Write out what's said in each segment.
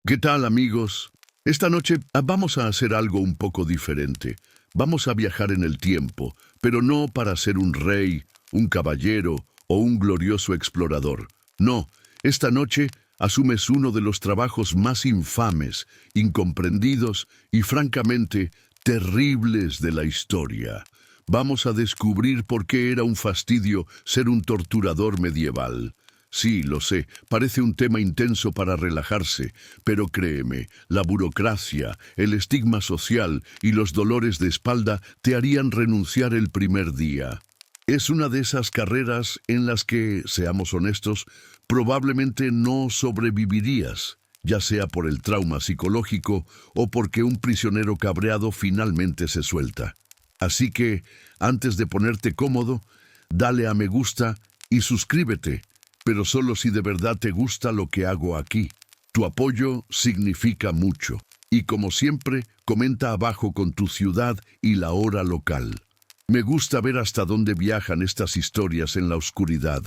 ¿Qué tal, amigos? Esta noche vamos a hacer algo un poco diferente. Vamos a viajar en el tiempo, pero no para ser un rey, un caballero o un glorioso explorador. No, esta noche asumes uno de los trabajos más infames, incomprendidos y francamente terribles de la historia. Vamos a descubrir por qué era un fastidio ser un torturador medieval. Sí, lo sé, parece un tema intenso para relajarse, pero créeme, la burocracia, el estigma social y los dolores de espalda te harían renunciar el primer día. Es una de esas carreras en las que, seamos honestos, probablemente no sobrevivirías, ya sea por el trauma psicológico o porque un prisionero cabreado finalmente se suelta. Así que, antes de ponerte cómodo, dale a me gusta y suscríbete. Pero solo si de verdad te gusta lo que hago aquí. Tu apoyo significa mucho. Y como siempre, comenta abajo con tu ciudad y la hora local. Me gusta ver hasta dónde viajan estas historias en la oscuridad.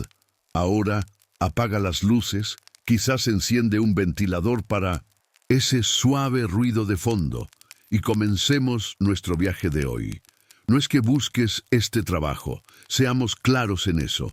Ahora, apaga las luces, quizás enciende un ventilador para ese suave ruido de fondo. Y comencemos nuestro viaje de hoy. No es que busques este trabajo, seamos claros en eso.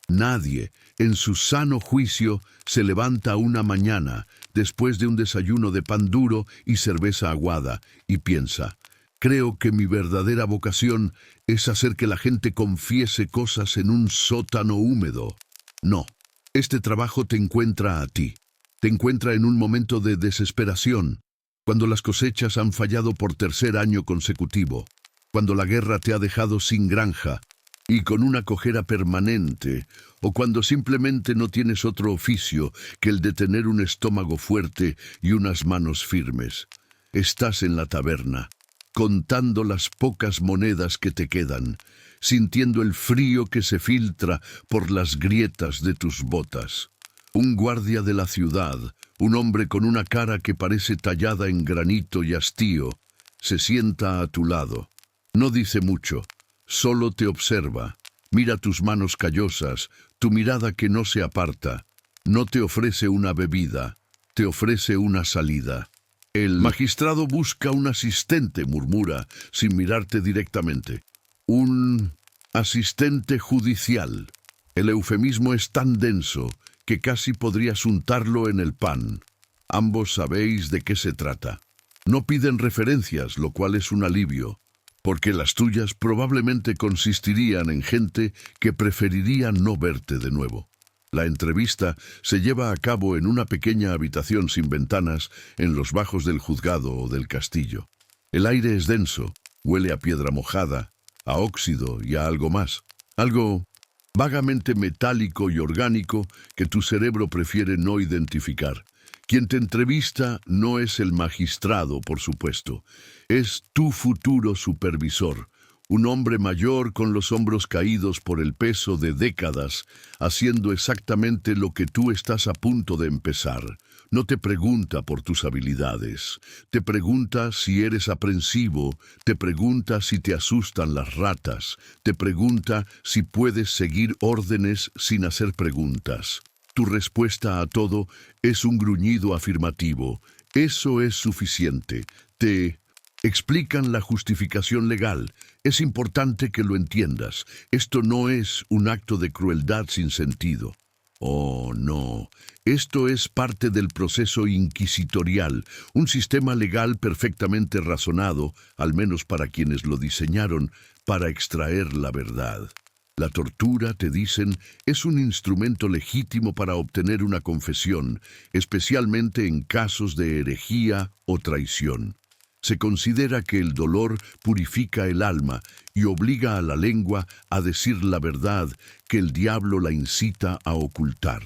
Nadie, en su sano juicio, se levanta una mañana, después de un desayuno de pan duro y cerveza aguada, y piensa, creo que mi verdadera vocación es hacer que la gente confiese cosas en un sótano húmedo. No, este trabajo te encuentra a ti. Te encuentra en un momento de desesperación, cuando las cosechas han fallado por tercer año consecutivo, cuando la guerra te ha dejado sin granja, y con una cojera permanente, o cuando simplemente no tienes otro oficio que el de tener un estómago fuerte y unas manos firmes. Estás en la taberna, contando las pocas monedas que te quedan, sintiendo el frío que se filtra por las grietas de tus botas. Un guardia de la ciudad, un hombre con una cara que parece tallada en granito y hastío, se sienta a tu lado. No dice mucho. Solo te observa, mira tus manos callosas, tu mirada que no se aparta. No te ofrece una bebida, te ofrece una salida. El magistrado busca un asistente, murmura, sin mirarte directamente. Un asistente judicial. El eufemismo es tan denso que casi podrías untarlo en el pan. Ambos sabéis de qué se trata. No piden referencias, lo cual es un alivio, porque las tuyas probablemente consistirían en gente que preferiría no verte de nuevo. La entrevista se lleva a cabo en una pequeña habitación sin ventanas en los bajos del juzgado o del castillo. El aire es denso, huele a piedra mojada, a óxido y a algo más. Algo vagamente metálico y orgánico que tu cerebro prefiere no identificar. Quien te entrevista no es el magistrado, por supuesto. Es tu futuro supervisor, un hombre mayor con los hombros caídos por el peso de décadas, haciendo exactamente lo que tú estás a punto de empezar. No te pregunta por tus habilidades, te pregunta si eres aprensivo, te pregunta si te asustan las ratas, te pregunta si puedes seguir órdenes sin hacer preguntas. Tu respuesta a todo es un gruñido afirmativo. Eso es suficiente. Te explican la justificación legal. Es importante que lo entiendas. Esto no es un acto de crueldad sin sentido. Oh, no. Esto es parte del proceso inquisitorial, un sistema legal perfectamente razonado, al menos para quienes lo diseñaron, para extraer la verdad. La tortura, te dicen, es un instrumento legítimo para obtener una confesión, especialmente en casos de herejía o traición. Se considera que el dolor purifica el alma y obliga a la lengua a decir la verdad que el diablo la incita a ocultar.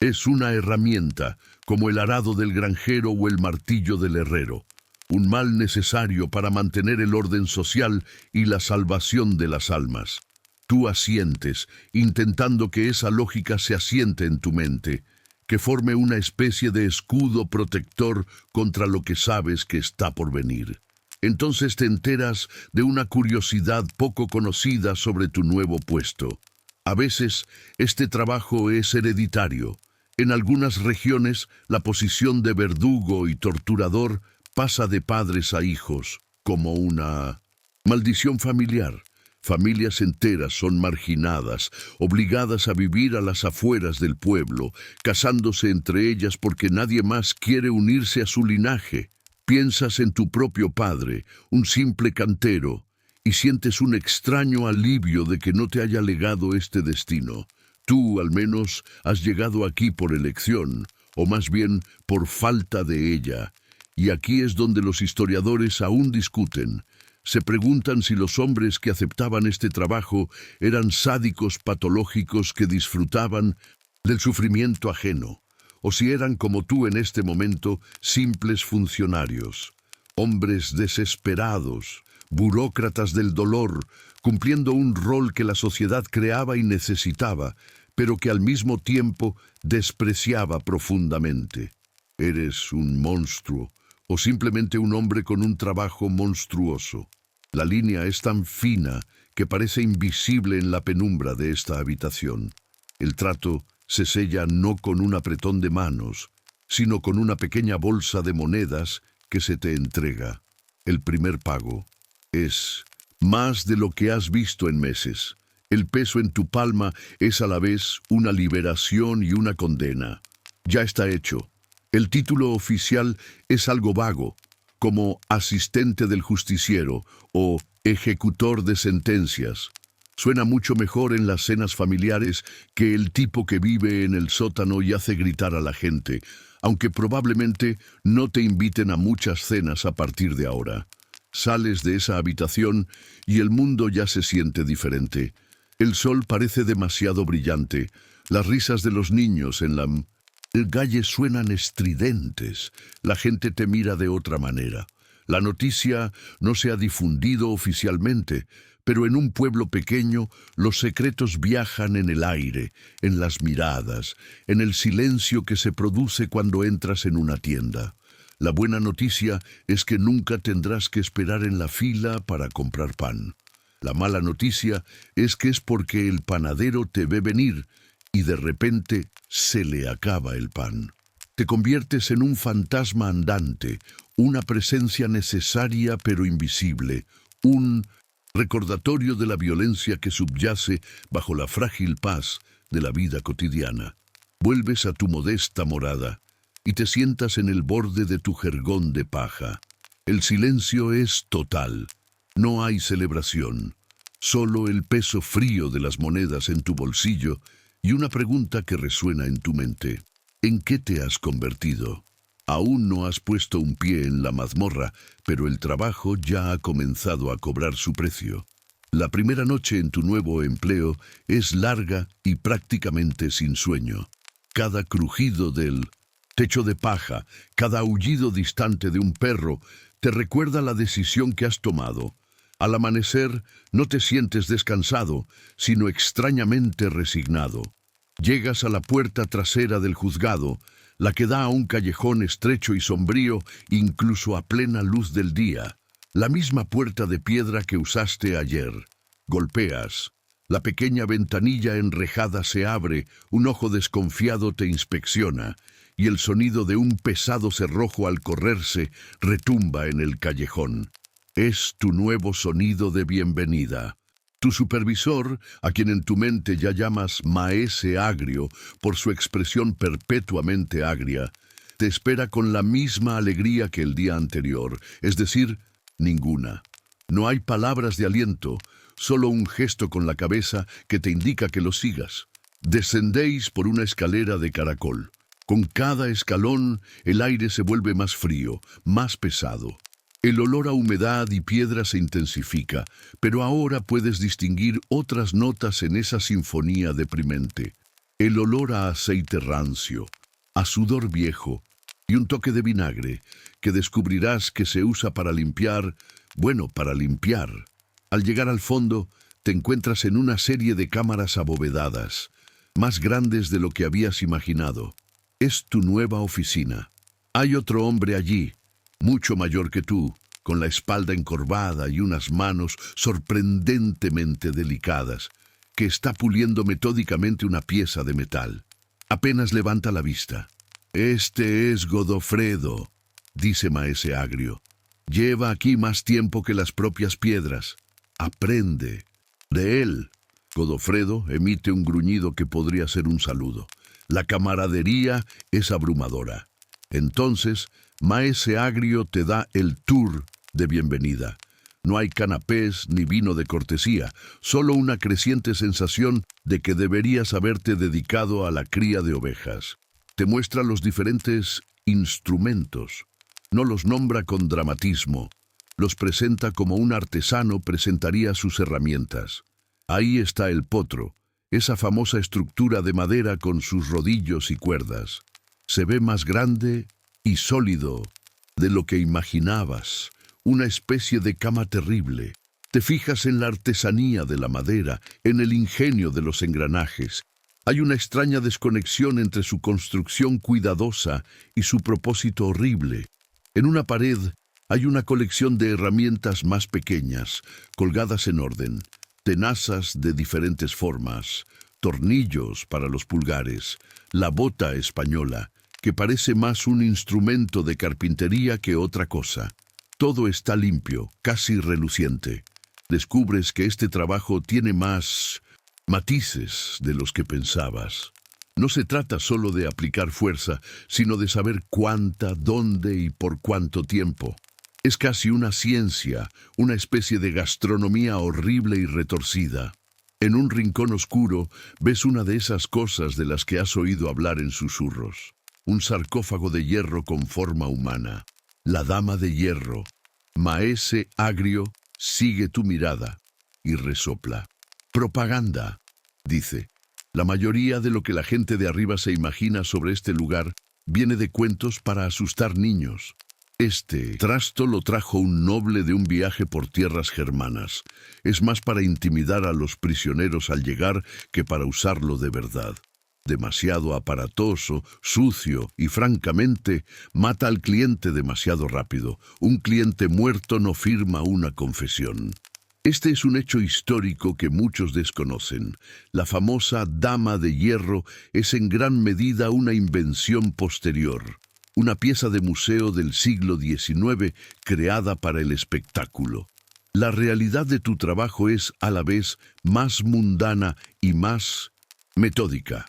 Es una herramienta, como el arado del granjero o el martillo del herrero, un mal necesario para mantener el orden social y la salvación de las almas. Tú asientes, intentando que esa lógica se asiente en tu mente, que forme una especie de escudo protector contra lo que sabes que está por venir. Entonces te enteras de una curiosidad poco conocida sobre tu nuevo puesto. A veces, este trabajo es hereditario. En algunas regiones, la posición de verdugo y torturador pasa de padres a hijos, como una maldición familiar. Familias enteras son marginadas, obligadas a vivir a las afueras del pueblo, casándose entre ellas porque nadie más quiere unirse a su linaje. Piensas en tu propio padre, un simple cantero, y sientes un extraño alivio de que no te haya legado este destino. Tú, al menos, has llegado aquí por elección, o más bien por falta de ella. Y aquí es donde los historiadores aún discuten. Se preguntan si los hombres que aceptaban este trabajo eran sádicos patológicos que disfrutaban del sufrimiento ajeno, o si eran como tú en este momento, simples funcionarios, hombres desesperados, burócratas del dolor, cumpliendo un rol que la sociedad creaba y necesitaba, pero que al mismo tiempo despreciaba profundamente. Eres un monstruo, o simplemente un hombre con un trabajo monstruoso. La línea es tan fina que parece invisible en la penumbra de esta habitación. El trato se sella no con un apretón de manos, sino con una pequeña bolsa de monedas que se te entrega. El primer pago es más de lo que has visto en meses. El peso en tu palma es a la vez una liberación y una condena. Ya está hecho. El título oficial es algo vago, como asistente del justiciero o ejecutor de sentencias. Suena mucho mejor en las cenas familiares que el tipo que vive en el sótano y hace gritar a la gente, aunque probablemente no te inviten a muchas cenas a partir de ahora. Sales de esa habitación y el mundo ya se siente diferente. El sol parece demasiado brillante. Las risas de los niños en la calle suenan estridentes. La gente te mira de otra manera. La noticia no se ha difundido oficialmente, pero en un pueblo pequeño los secretos viajan en el aire, en las miradas, en el silencio que se produce cuando entras en una tienda. La buena noticia es que nunca tendrás que esperar en la fila para comprar pan. La mala noticia es que es porque el panadero te ve venir y de repente se le acaba el pan. Te conviertes en un fantasma andante, una presencia necesaria pero invisible, un recordatorio de la violencia que subyace bajo la frágil paz de la vida cotidiana. Vuelves a tu modesta morada y te sientas en el borde de tu jergón de paja. El silencio es total. No hay celebración. Solo el peso frío de las monedas en tu bolsillo y una pregunta que resuena en tu mente. ¿En qué te has convertido? Aún no has puesto un pie en la mazmorra, pero el trabajo ya ha comenzado a cobrar su precio. La primera noche en tu nuevo empleo es larga y prácticamente sin sueño. Cada crujido del techo de paja, cada aullido distante de un perro, te recuerda la decisión que has tomado. Al amanecer, no te sientes descansado, sino extrañamente resignado. Llegas a la puerta trasera del juzgado, la que da a un callejón estrecho y sombrío, incluso a plena luz del día. La misma puerta de piedra que usaste ayer. Golpeas. La pequeña ventanilla enrejada se abre, un ojo desconfiado te inspecciona, y el sonido de un pesado cerrojo al correrse retumba en el callejón. Es tu nuevo sonido de bienvenida. Tu supervisor, a quien en tu mente ya llamas maese agrio por su expresión perpetuamente agria, te espera con la misma alegría que el día anterior, es decir, ninguna. No hay palabras de aliento, solo un gesto con la cabeza que te indica que lo sigas. Descendéis por una escalera de caracol. Con cada escalón, el aire se vuelve más frío, más pesado. El olor a humedad y piedra se intensifica, pero ahora puedes distinguir otras notas en esa sinfonía deprimente. El olor a aceite rancio, a sudor viejo y un toque de vinagre que descubrirás que se usa para limpiar, para limpiar. Al llegar al fondo, te encuentras en una serie de cámaras abovedadas, más grandes de lo que habías imaginado. Es tu nueva oficina. Hay otro hombre allí, mucho mayor que tú, con la espalda encorvada y unas manos sorprendentemente delicadas, que está puliendo metódicamente una pieza de metal. Apenas levanta la vista. Este es Godofredo, dice Maese Agrio. Lleva aquí más tiempo que las propias piedras. Aprende de él. Godofredo emite un gruñido que podría ser un saludo. La camaradería es abrumadora. Entonces, Maese Agrio te da el tour de bienvenida. No hay canapés ni vino de cortesía, solo una creciente sensación de que deberías haberte dedicado a la cría de ovejas. Te muestra los diferentes instrumentos. No los nombra con dramatismo. Los presenta como un artesano presentaría sus herramientas. Ahí está el potro, esa famosa estructura de madera con sus rodillos y cuerdas. Se ve más grande y sólido de lo que imaginabas. Una especie de cama terrible. Te fijas en la artesanía de la madera, en el ingenio de los engranajes. Hay una extraña desconexión entre su construcción cuidadosa y su propósito horrible. En una pared hay una colección de herramientas más pequeñas, colgadas en orden, tenazas de diferentes formas, tornillos para los pulgares, la bota española, que parece más un instrumento de carpintería que otra cosa. Todo está limpio, casi reluciente. Descubres que este trabajo tiene más matices de los que pensabas. No se trata solo de aplicar fuerza, sino de saber cuánta, dónde y por cuánto tiempo. Es casi una ciencia, una especie de gastronomía horrible y retorcida. En un rincón oscuro ves una de esas cosas de las que has oído hablar en susurros. Un sarcófago de hierro con forma humana. La dama de hierro. Maese Agrio sigue tu mirada y resopla. Propaganda, dice. La mayoría de lo que la gente de arriba se imagina sobre este lugar viene de cuentos para asustar niños. Este trasto lo trajo un noble de un viaje por tierras germanas. Es más para intimidar a los prisioneros al llegar que para usarlo de verdad. Demasiado aparatoso, sucio y, francamente, mata al cliente demasiado rápido. Un cliente muerto no firma una confesión. Este es un hecho histórico que muchos desconocen. La famosa Dama de Hierro es en gran medida una invención posterior. Una pieza de museo del siglo XIX creada para el espectáculo. La realidad de tu trabajo es, a la vez, más mundana y más metódica.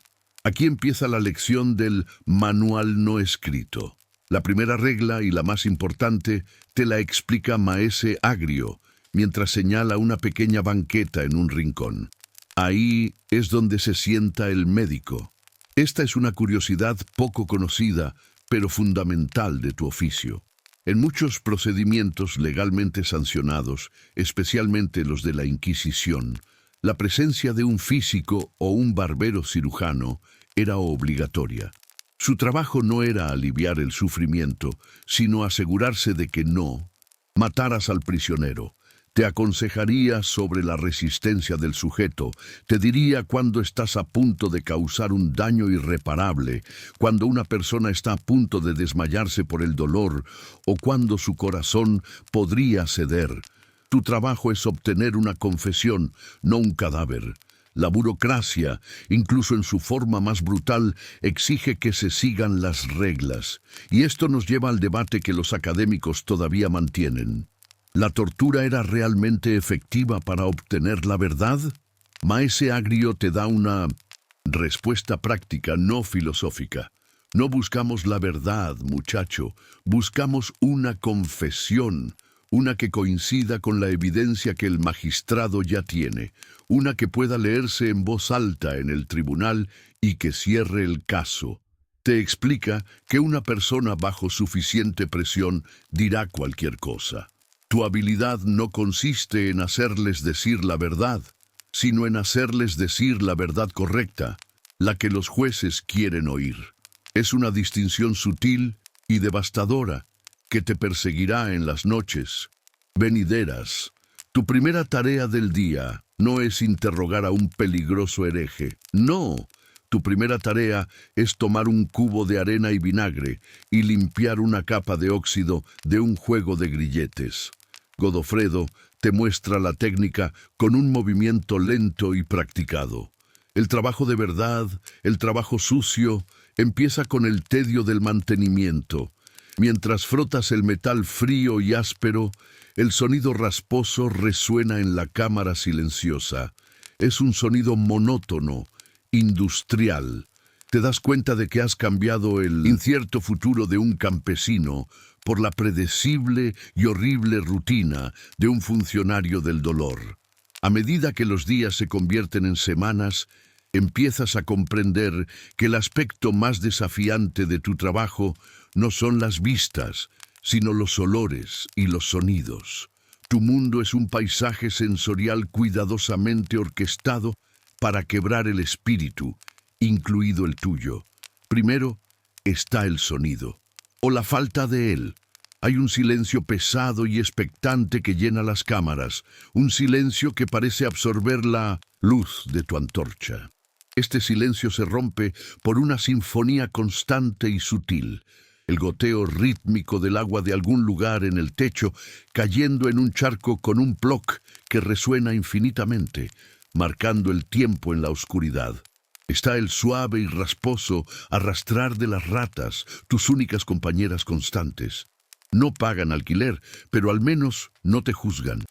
Aquí empieza la lección del manual no escrito. La primera regla y la más importante te la explica Maese Agrio, mientras señala una pequeña banqueta en un rincón. Ahí es donde se sienta el médico. Esta es una curiosidad poco conocida, pero fundamental de tu oficio. En muchos procedimientos legalmente sancionados, especialmente los de la Inquisición, la presencia de un físico o un barbero cirujano era obligatoria. Su trabajo no era aliviar el sufrimiento, sino asegurarse de que no mataras al prisionero. Te aconsejaría sobre la resistencia del sujeto, te diría cuando estás a punto de causar un daño irreparable, cuando una persona está a punto de desmayarse por el dolor o cuando su corazón podría ceder. Tu trabajo es obtener una confesión, no un cadáver. La burocracia, incluso en su forma más brutal, exige que se sigan las reglas, y esto nos lleva al debate que los académicos todavía mantienen. ¿La tortura era realmente efectiva para obtener la verdad? Maese Agrio te da una respuesta práctica, no filosófica. No buscamos la verdad, muchacho, buscamos una confesión, una que coincida con la evidencia que el magistrado ya tiene, una que pueda leerse en voz alta en el tribunal y que cierre el caso. Te explica que una persona bajo suficiente presión dirá cualquier cosa. Tu habilidad no consiste en hacerles decir la verdad, sino en hacerles decir la verdad correcta, la que los jueces quieren oír. Es una distinción sutil y devastadora que te perseguirá en las noches venideras. Tu primera tarea del día no es interrogar a un peligroso hereje. No, tu primera tarea es tomar un cubo de arena y vinagre y limpiar una capa de óxido de un juego de grilletes. Godofredo te muestra la técnica con un movimiento lento y practicado. El trabajo de verdad, el trabajo sucio, empieza con el tedio del mantenimiento. Mientras frotas el metal frío y áspero, el sonido rasposo resuena en la cámara silenciosa. Es un sonido monótono, industrial. Te das cuenta de que has cambiado el incierto futuro de un campesino por la predecible y horrible rutina de un funcionario del dolor. A medida que los días se convierten en semanas, empiezas a comprender que el aspecto más desafiante de tu trabajo no son las vistas, sino los olores y los sonidos. Tu mundo es un paisaje sensorial cuidadosamente orquestado para quebrar el espíritu, incluido el tuyo. Primero está el sonido, o la falta de él. Hay un silencio pesado y expectante que llena las cámaras, un silencio que parece absorber la luz de tu antorcha. Este silencio se rompe por una sinfonía constante y sutil, el goteo rítmico del agua de algún lugar en el techo cayendo en un charco con un ploc que resuena infinitamente, marcando el tiempo en la oscuridad. Está el suave y rasposo arrastrar de las ratas, tus únicas compañeras constantes. No pagan alquiler, pero al menos no te juzgan.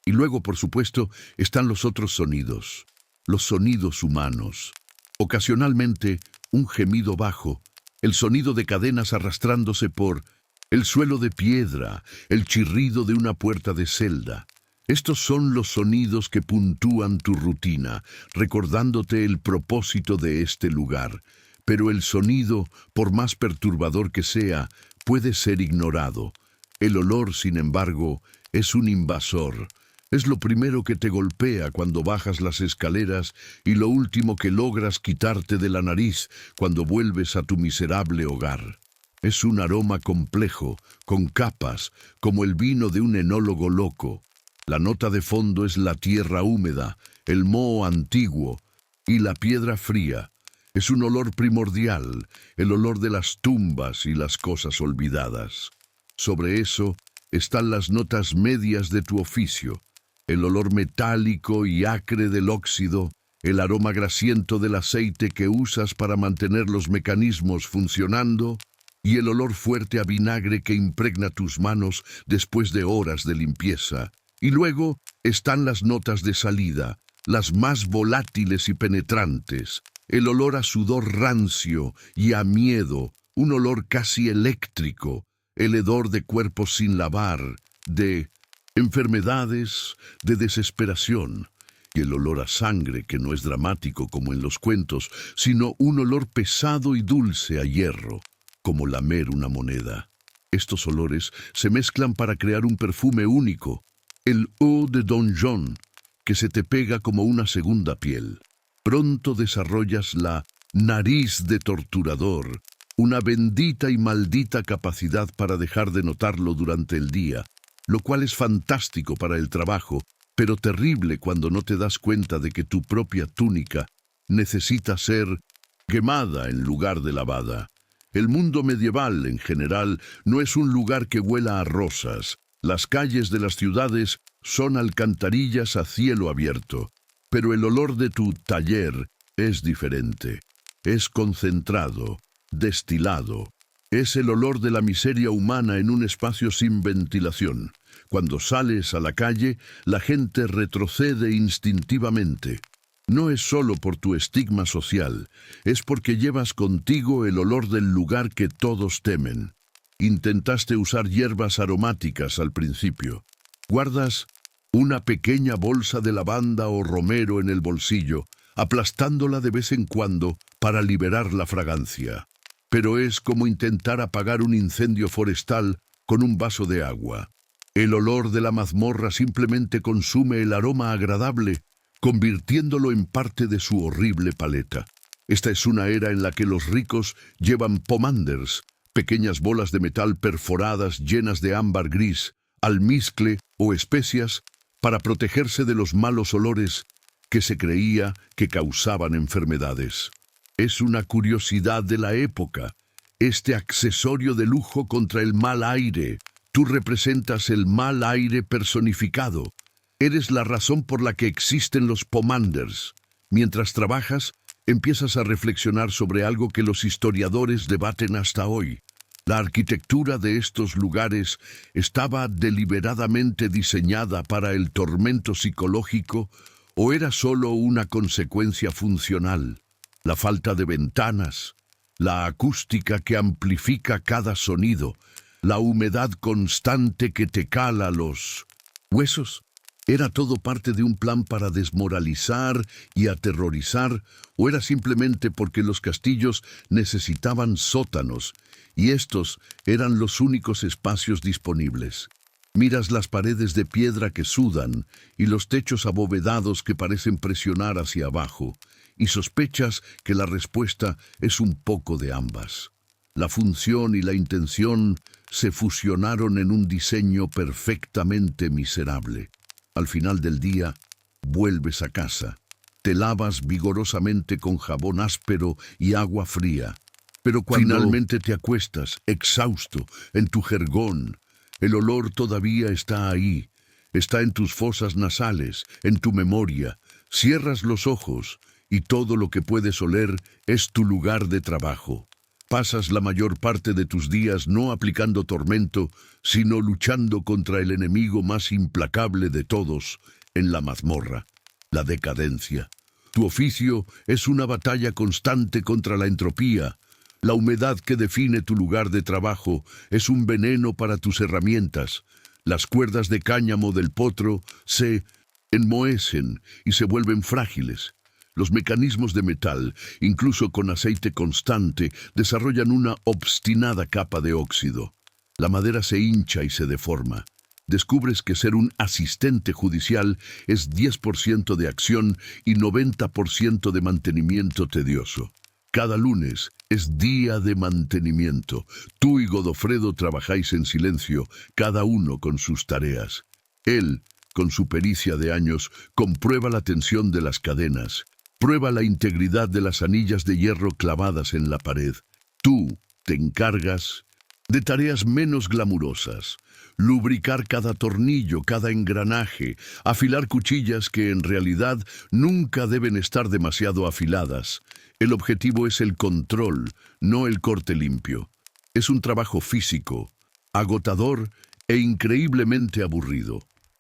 Y luego, por supuesto, están los otros sonidos, los sonidos humanos. Ocasionalmente, un gemido bajo, el sonido de cadenas arrastrándose por el suelo de piedra, el chirrido de una puerta de celda. Estos son los sonidos que puntúan tu rutina, recordándote el propósito de este lugar. Pero el sonido, por más perturbador que sea, puede ser ignorado. El olor, sin embargo, es un invasor. Es lo primero que te golpea cuando bajas las escaleras y lo último que logras quitarte de la nariz cuando vuelves a tu miserable hogar. Es un aroma complejo, con capas, como el vino de un enólogo loco. La nota de fondo es la tierra húmeda, el moho antiguo y la piedra fría. Es un olor primordial, el olor de las tumbas y las cosas olvidadas. Sobre eso están las notas medias de tu oficio, el olor metálico y acre del óxido, el aroma grasiento del aceite que usas para mantener los mecanismos funcionando, y el olor fuerte a vinagre que impregna tus manos después de horas de limpieza. Y luego están las notas de salida, las más volátiles y penetrantes, el olor a sudor rancio y a miedo, un olor casi eléctrico, el hedor de cuerpos sin lavar, de enfermedades, de desesperación, y el olor a sangre que no es dramático como en los cuentos, sino un olor pesado y dulce a hierro, como lamer una moneda. Estos olores se mezclan para crear un perfume único, el eau de Don John, que se te pega como una segunda piel. Pronto desarrollas la nariz de torturador, una bendita y maldita capacidad para dejar de notarlo durante el día, lo cual es fantástico para el trabajo, pero terrible cuando no te das cuenta de que tu propia túnica necesita ser quemada en lugar de lavada. El mundo medieval, en general, no es un lugar que huela a rosas. Las calles de las ciudades son alcantarillas a cielo abierto, pero el olor de tu taller es diferente. Es concentrado, destilado. Es el olor de la miseria humana en un espacio sin ventilación. Cuando sales a la calle, la gente retrocede instintivamente. No es solo por tu estigma social, es porque llevas contigo el olor del lugar que todos temen. Intentaste usar hierbas aromáticas al principio. Guardas una pequeña bolsa de lavanda o romero en el bolsillo, aplastándola de vez en cuando para liberar la fragancia. Pero es como intentar apagar un incendio forestal con un vaso de agua. El olor de la mazmorra simplemente consume el aroma agradable, convirtiéndolo en parte de su horrible paleta. Esta es una era en la que los ricos llevan pomanders, pequeñas bolas de metal perforadas llenas de ámbar gris, almizcle o especias para protegerse de los malos olores que se creía que causaban enfermedades. Es una curiosidad de la época, este accesorio de lujo contra el mal aire. Tú representas el mal aire personificado. Eres la razón por la que existen los pomanders. Mientras trabajas, empiezas a reflexionar sobre algo que los historiadores debaten hasta hoy. ¿La arquitectura de estos lugares estaba deliberadamente diseñada para el tormento psicológico o era solo una consecuencia funcional? La falta de ventanas, la acústica que amplifica cada sonido, la humedad constante que te cala los huesos. ¿Era todo parte de un plan para desmoralizar y aterrorizar o era simplemente porque los castillos necesitaban sótanos y estos eran los únicos espacios disponibles? Miras las paredes de piedra que sudan y los techos abovedados que parecen presionar hacia abajo y sospechas que la respuesta es un poco de ambas. La función y la intención se fusionaron en un diseño perfectamente miserable. Al final del día, vuelves a casa. Te lavas vigorosamente con jabón áspero y agua fría. Pero cuando finalmente te acuestas, exhausto, en tu jergón, el olor todavía está ahí. Está en tus fosas nasales, en tu memoria. Cierras los ojos y todo lo que puedes oler es tu lugar de trabajo. Pasas la mayor parte de tus días no aplicando tormento, sino luchando contra el enemigo más implacable de todos en la mazmorra, la decadencia. Tu oficio es una batalla constante contra la entropía. La humedad que define tu lugar de trabajo es un veneno para tus herramientas. Las cuerdas de cáñamo del potro se enmohecen y se vuelven frágiles. Los mecanismos de metal, incluso con aceite constante, desarrollan una obstinada capa de óxido. La madera se hincha y se deforma. Descubres que ser un asistente judicial es 10% de acción y 90% de mantenimiento tedioso. Cada lunes es día de mantenimiento. Tú y Godofredo trabajáis en silencio, cada uno con sus tareas. Él, con su pericia de años, comprueba la tensión de las cadenas. Prueba la integridad de las anillas de hierro clavadas en la pared. Tú te encargas de tareas menos glamurosas. Lubricar cada tornillo, cada engranaje, afilar cuchillas que en realidad nunca deben estar demasiado afiladas. El objetivo es el control, no el corte limpio. Es un trabajo físico, agotador e increíblemente aburrido.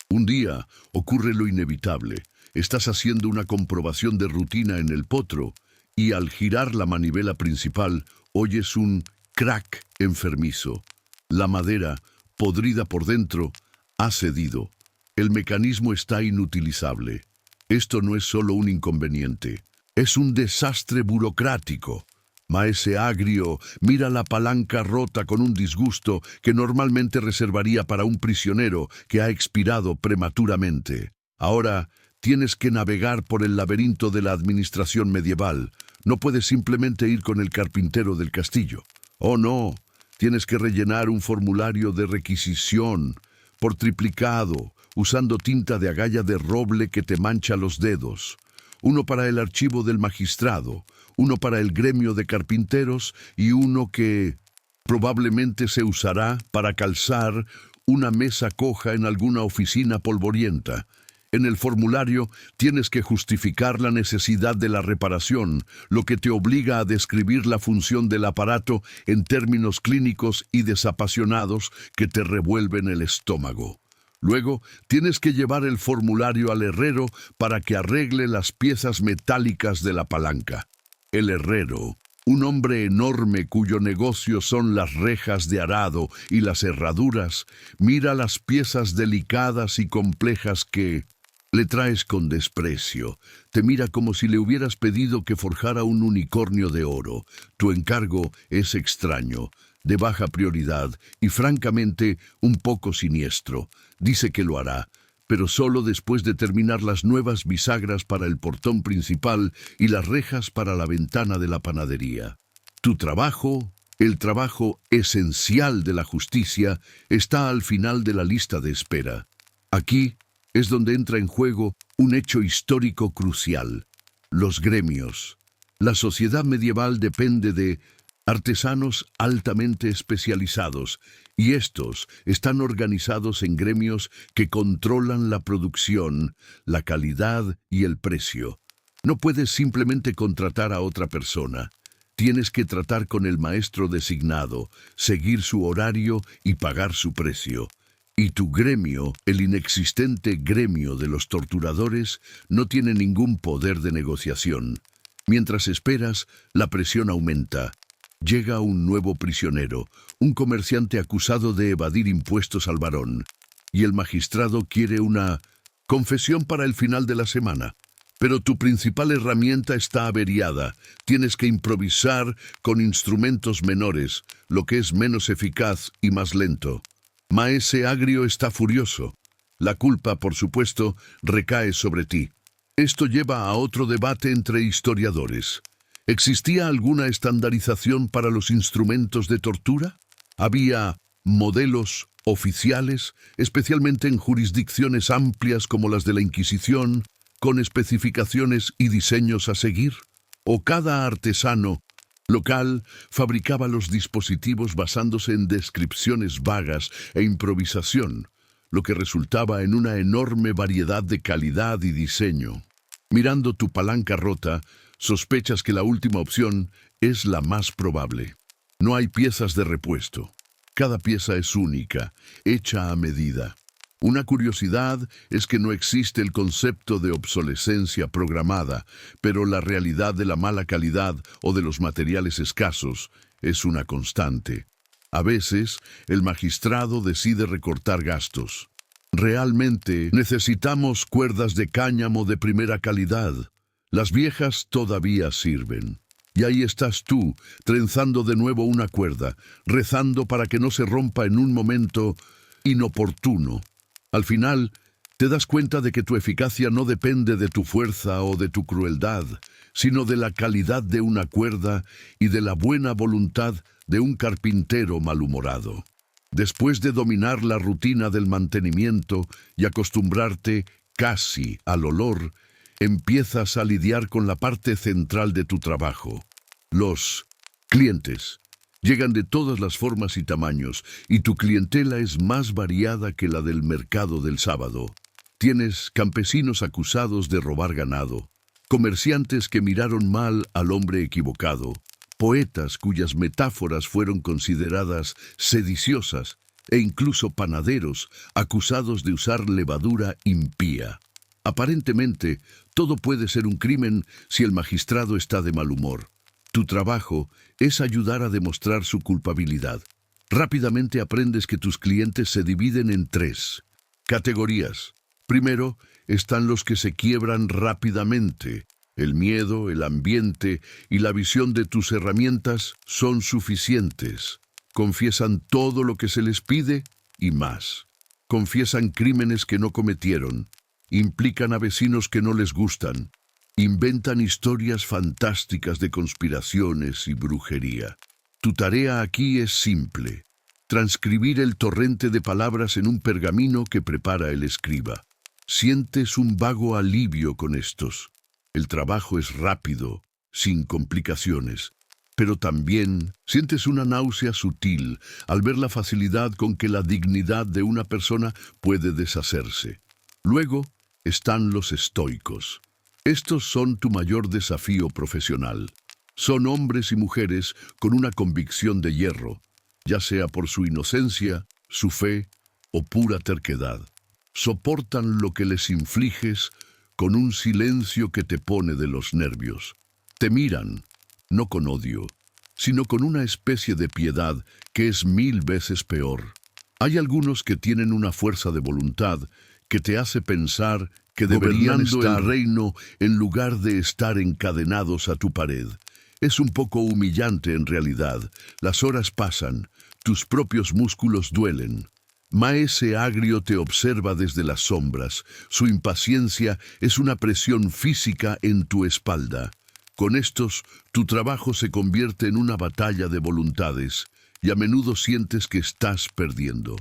Un día ocurre lo inevitable. Estás haciendo una comprobación de rutina en el potro y al girar la manivela principal oyes un crack enfermizo. La madera, podrida por dentro, ha cedido. El mecanismo está inutilizable. Esto no es solo un inconveniente, es un desastre burocrático. Maese Agrio mira la palanca rota con un disgusto que normalmente reservaría para un prisionero que ha expirado prematuramente. Ahora tienes que navegar por el laberinto de la administración medieval. No puedes simplemente ir con el carpintero del castillo. Oh, no. Tienes que rellenar un formulario de requisición por triplicado, usando tinta de agalla de roble que te mancha los dedos. Uno para el archivo del magistrado, uno para el gremio de carpinteros y uno que probablemente se usará para calzar una mesa coja en alguna oficina polvorienta. En el formulario tienes que justificar la necesidad de la reparación, lo que te obliga a describir la función del aparato en términos clínicos y desapasionados que te revuelven el estómago. Luego, tienes que llevar el formulario al herrero para que arregle las piezas metálicas de la palanca. El herrero, un hombre enorme cuyo negocio son las rejas de arado y las herraduras, mira las piezas delicadas y complejas que le traes con desprecio. Te mira como si le hubieras pedido que forjara un unicornio de oro. Tu encargo es extraño, de baja prioridad y francamente un poco siniestro. Dice que lo hará, pero solo después de terminar las nuevas bisagras para el portón principal y las rejas para la ventana de la panadería. Tu trabajo, el trabajo esencial de la justicia, está al final de la lista de espera. Aquí es donde entra en juego un hecho histórico crucial: los gremios. La sociedad medieval depende de artesanos altamente especializados, y estos están organizados en gremios que controlan la producción, la calidad y el precio. No puedes simplemente contratar a otra persona. Tienes que tratar con el maestro designado, seguir su horario y pagar su precio. Y tu gremio, el inexistente gremio de los torturadores, no tiene ningún poder de negociación. Mientras esperas, la presión aumenta. Llega un nuevo prisionero, un comerciante acusado de evadir impuestos al varón, y el magistrado quiere una confesión para el final de la semana. Pero tu principal herramienta está averiada. Tienes que improvisar con instrumentos menores, lo que es menos eficaz y más lento. Maese Agrio está furioso. La culpa, por supuesto, recae sobre ti. Esto lleva a otro debate entre historiadores. ¿Existía alguna estandarización para los instrumentos de tortura? ¿Había modelos oficiales, especialmente en jurisdicciones amplias como las de la Inquisición, con especificaciones y diseños a seguir? ¿O cada artesano local fabricaba los dispositivos basándose en descripciones vagas e improvisación, lo que resultaba en una enorme variedad de calidad y diseño? Mirando tu palanca rota, sospechas que la última opción es la más probable. No hay piezas de repuesto. Cada pieza es única, hecha a medida. Una curiosidad es que no existe el concepto de obsolescencia programada, pero la realidad de la mala calidad o de los materiales escasos es una constante. A veces, el magistrado decide recortar gastos. Realmente necesitamos cuerdas de cáñamo de primera calidad. Las viejas todavía sirven. Y ahí estás tú, trenzando de nuevo una cuerda, rezando para que no se rompa en un momento inoportuno. Al final, te das cuenta de que tu eficacia no depende de tu fuerza o de tu crueldad, sino de la calidad de una cuerda y de la buena voluntad de un carpintero malhumorado. Después de dominar la rutina del mantenimiento y acostumbrarte casi al olor, empiezas a lidiar con la parte central de tu trabajo. Los clientes llegan de todas las formas y tamaños, y tu clientela es más variada que la del mercado del sábado. Tienes campesinos acusados de robar ganado, comerciantes que miraron mal al hombre equivocado, poetas cuyas metáforas fueron consideradas sediciosas, e incluso panaderos acusados de usar levadura impía. Aparentemente, todo puede ser un crimen si el magistrado está de mal humor. Tu trabajo es ayudar a demostrar su culpabilidad. Rápidamente aprendes que tus clientes se dividen en 3 categorías. Primero, están los que se quiebran rápidamente. El miedo, el ambiente y la visión de tus herramientas son suficientes. Confiesan todo lo que se les pide y más. Confiesan crímenes que no cometieron. Implican a vecinos que no les gustan. Inventan historias fantásticas de conspiraciones y brujería. Tu tarea aquí es simple: transcribir el torrente de palabras en un pergamino que prepara el escriba. Sientes un vago alivio con estos. El trabajo es rápido, sin complicaciones, pero también sientes una náusea sutil al ver la facilidad con que la dignidad de una persona puede deshacerse. Luego están los estoicos. Estos son tu mayor desafío profesional. Son hombres y mujeres con una convicción de hierro, ya sea por su inocencia, su fe o pura terquedad. Soportan lo que les infliges con un silencio que te pone de los nervios. Te miran, no con odio, sino con una especie de piedad que es 1000 veces peor. Hay algunos que tienen una fuerza de voluntad que te hace pensar que deberían estar el reino en lugar de estar encadenados a tu pared. Es un poco humillante en realidad. Las horas pasan, tus propios músculos duelen. Maese Agrio te observa desde las sombras. Su impaciencia es una presión física en tu espalda. Con estos, tu trabajo se convierte en una batalla de voluntades, y a menudo sientes que estás perdiendo.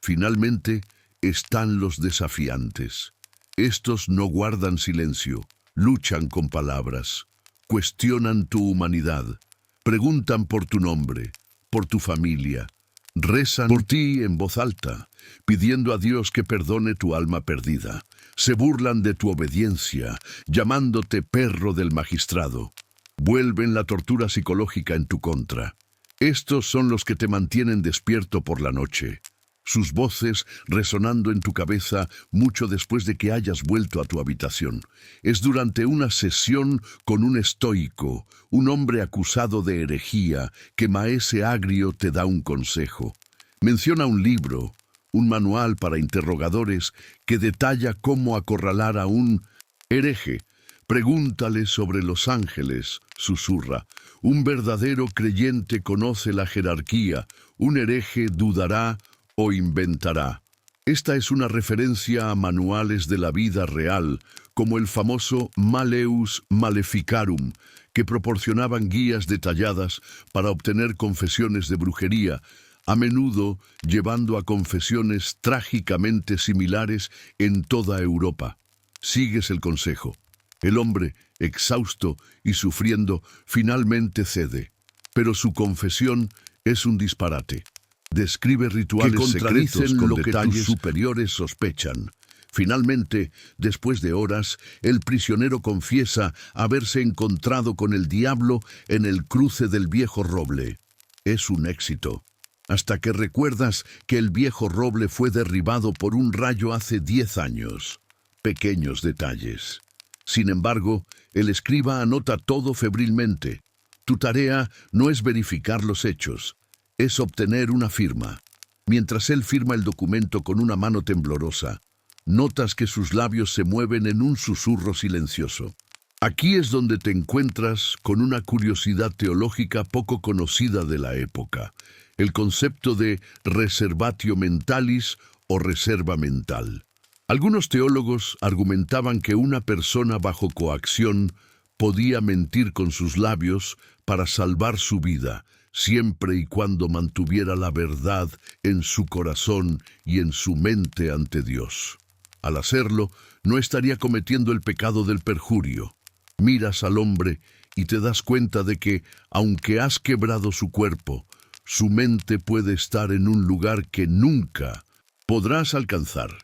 Finalmente, están los desafiantes. Estos no guardan silencio, luchan con palabras, cuestionan tu humanidad, preguntan por tu nombre, por tu familia, Rezan por ti en voz alta, pidiendo a Dios que perdone tu alma perdida. Se burlan de tu obediencia, llamándote perro del magistrado. Vuelven la tortura psicológica en tu contra. Estos son los que te mantienen despierto por la noche. Sus voces resonando en tu cabeza mucho después de que hayas vuelto a tu habitación. Es durante una sesión con un estoico, un hombre acusado de herejía, que Maese Agrio te da un consejo. Menciona un libro, un manual para interrogadores que detalla cómo acorralar a un hereje. Pregúntale sobre los ángeles, susurra. Un verdadero creyente conoce la jerarquía, un hereje dudará o inventará. Esta es una referencia a manuales de la vida real, como el famoso Maleus Maleficarum, que proporcionaban guías detalladas para obtener confesiones de brujería, a menudo llevando a confesiones trágicamente similares en toda Europa. Sigues el consejo. El hombre, exhausto y sufriendo, finalmente cede, pero su confesión es un disparate. Describe rituales que contradicen con lo que tus superiores sospechan. Finalmente, después de horas, el prisionero confiesa haberse encontrado con el diablo en el cruce del viejo roble. Es un éxito, hasta que recuerdas que el viejo roble fue derribado por un rayo hace 10 años. Pequeños detalles. Sin embargo, el escriba anota todo febrilmente. Tu tarea no es verificar los hechos, es obtener una firma. Mientras él firma el documento con una mano temblorosa, notas que sus labios se mueven en un susurro silencioso. Aquí es donde te encuentras con una curiosidad teológica poco conocida de la época, el concepto de reservatio mentalis o reserva mental. Algunos teólogos argumentaban que una persona bajo coacción podía mentir con sus labios para salvar su vida, siempre y cuando mantuviera la verdad en su corazón y en su mente ante Dios. Al hacerlo, no estaría cometiendo el pecado del perjurio. Miras al hombre y te das cuenta de que, aunque has quebrado su cuerpo, su mente puede estar en un lugar que nunca podrás alcanzar.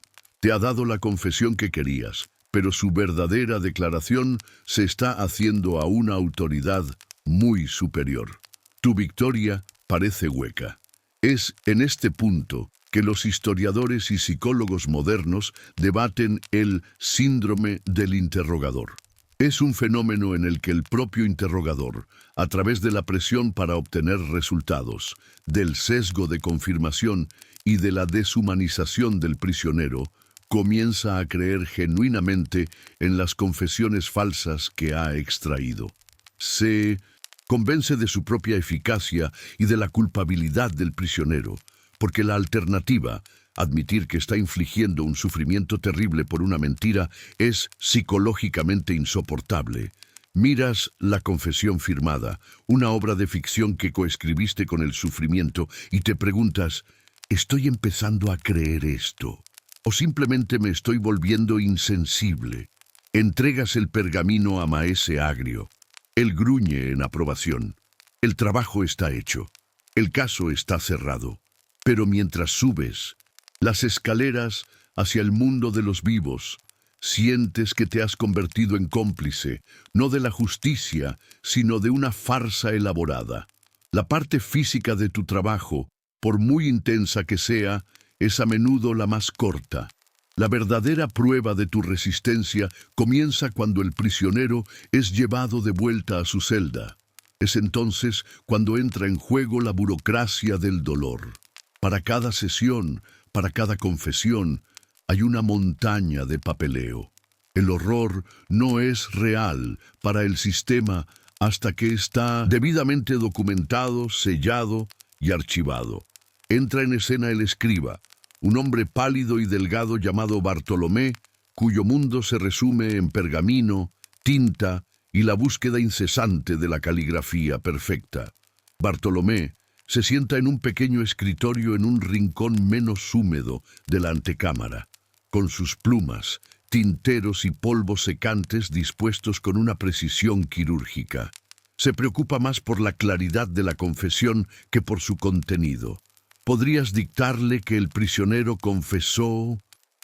Te ha dado la confesión que querías, pero su verdadera declaración se está haciendo a una autoridad muy superior. Tu victoria parece hueca. Es en este punto que los historiadores y psicólogos modernos debaten el síndrome del interrogador. Es un fenómeno en el que el propio interrogador, a través de la presión para obtener resultados, del sesgo de confirmación y de la deshumanización del prisionero, comienza a creer genuinamente en las confesiones falsas que ha extraído. Se convence de su propia eficacia y de la culpabilidad del prisionero, porque la alternativa, admitir que está infligiendo un sufrimiento terrible por una mentira, es psicológicamente insoportable. Miras la confesión firmada, una obra de ficción que coescribiste con el sufrimiento, y te preguntas, ¿estoy empezando a creer esto? ¿O simplemente me estoy volviendo insensible? Entregas el pergamino a Maese Agrio. Él gruñe en aprobación. El trabajo está hecho. El caso está cerrado. Pero mientras subes las escaleras hacia el mundo de los vivos, sientes que te has convertido en cómplice, no de la justicia, sino de una farsa elaborada. La parte física de tu trabajo, por muy intensa que sea, es a menudo la más corta. La verdadera prueba de tu resistencia comienza cuando el prisionero es llevado de vuelta a su celda. Es entonces cuando entra en juego la burocracia del dolor. Para cada sesión, para cada confesión, hay una montaña de papeleo. El horror no es real para el sistema hasta que está debidamente documentado, sellado y archivado. Entra en escena el escriba, un hombre pálido y delgado llamado Bartolomé, cuyo mundo se resume en pergamino, tinta y la búsqueda incesante de la caligrafía perfecta. Bartolomé se sienta en un pequeño escritorio en un rincón menos húmedo de la antecámara, con sus plumas, tinteros y polvos secantes dispuestos con una precisión quirúrgica. Se preocupa más por la claridad de la confesión que por su contenido. Podrías dictarle que el prisionero confesó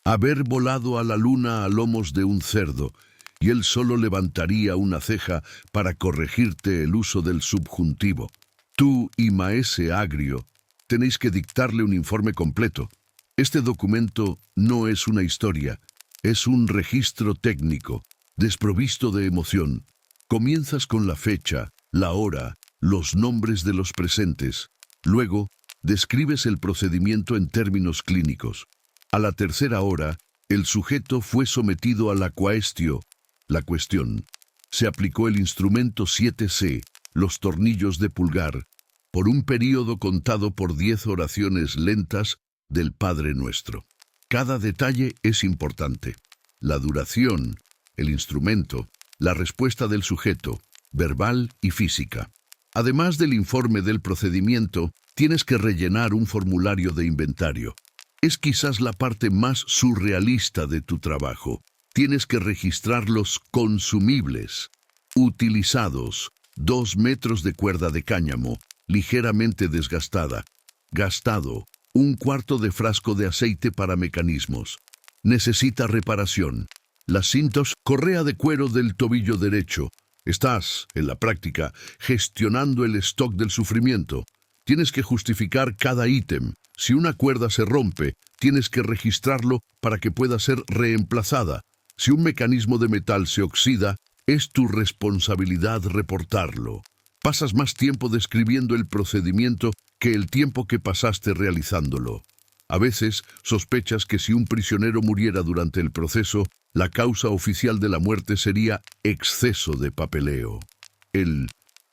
haber volado a la luna a lomos de un cerdo, y él solo levantaría una ceja para corregirte el uso del subjuntivo. Tú y maese agrio tenéis que dictarle un informe completo. Este documento no es una historia, es un registro técnico, desprovisto de emoción. Comienzas con la fecha, la hora, los nombres de los presentes. Luego, describes el procedimiento en términos clínicos. A la tercera hora, el sujeto fue sometido a la quaestio, la cuestión. Se aplicó el instrumento 7C, los tornillos de pulgar, por un período contado por 10 oraciones lentas del Padre Nuestro. Cada detalle es importante. La duración, el instrumento, la respuesta del sujeto, verbal y física. Además del informe del procedimiento, tienes que rellenar un formulario de inventario. Es quizás la parte más surrealista de tu trabajo. Tienes que registrar los consumibles. Utilizados, 2 metros de cuerda de cáñamo, ligeramente desgastada. Gastado, 1/4 de frasco de aceite para mecanismos. Necesita reparación. Las cintas, correa de cuero del tobillo derecho. Estás, en la práctica, gestionando el stock del sufrimiento. Tienes que justificar cada ítem. Si una cuerda se rompe, tienes que registrarlo para que pueda ser reemplazada. Si un mecanismo de metal se oxida, es tu responsabilidad reportarlo. Pasas más tiempo describiendo el procedimiento que el tiempo que pasaste realizándolo. A veces sospechas que si un prisionero muriera durante el proceso, la causa oficial de la muerte sería exceso de papeleo. El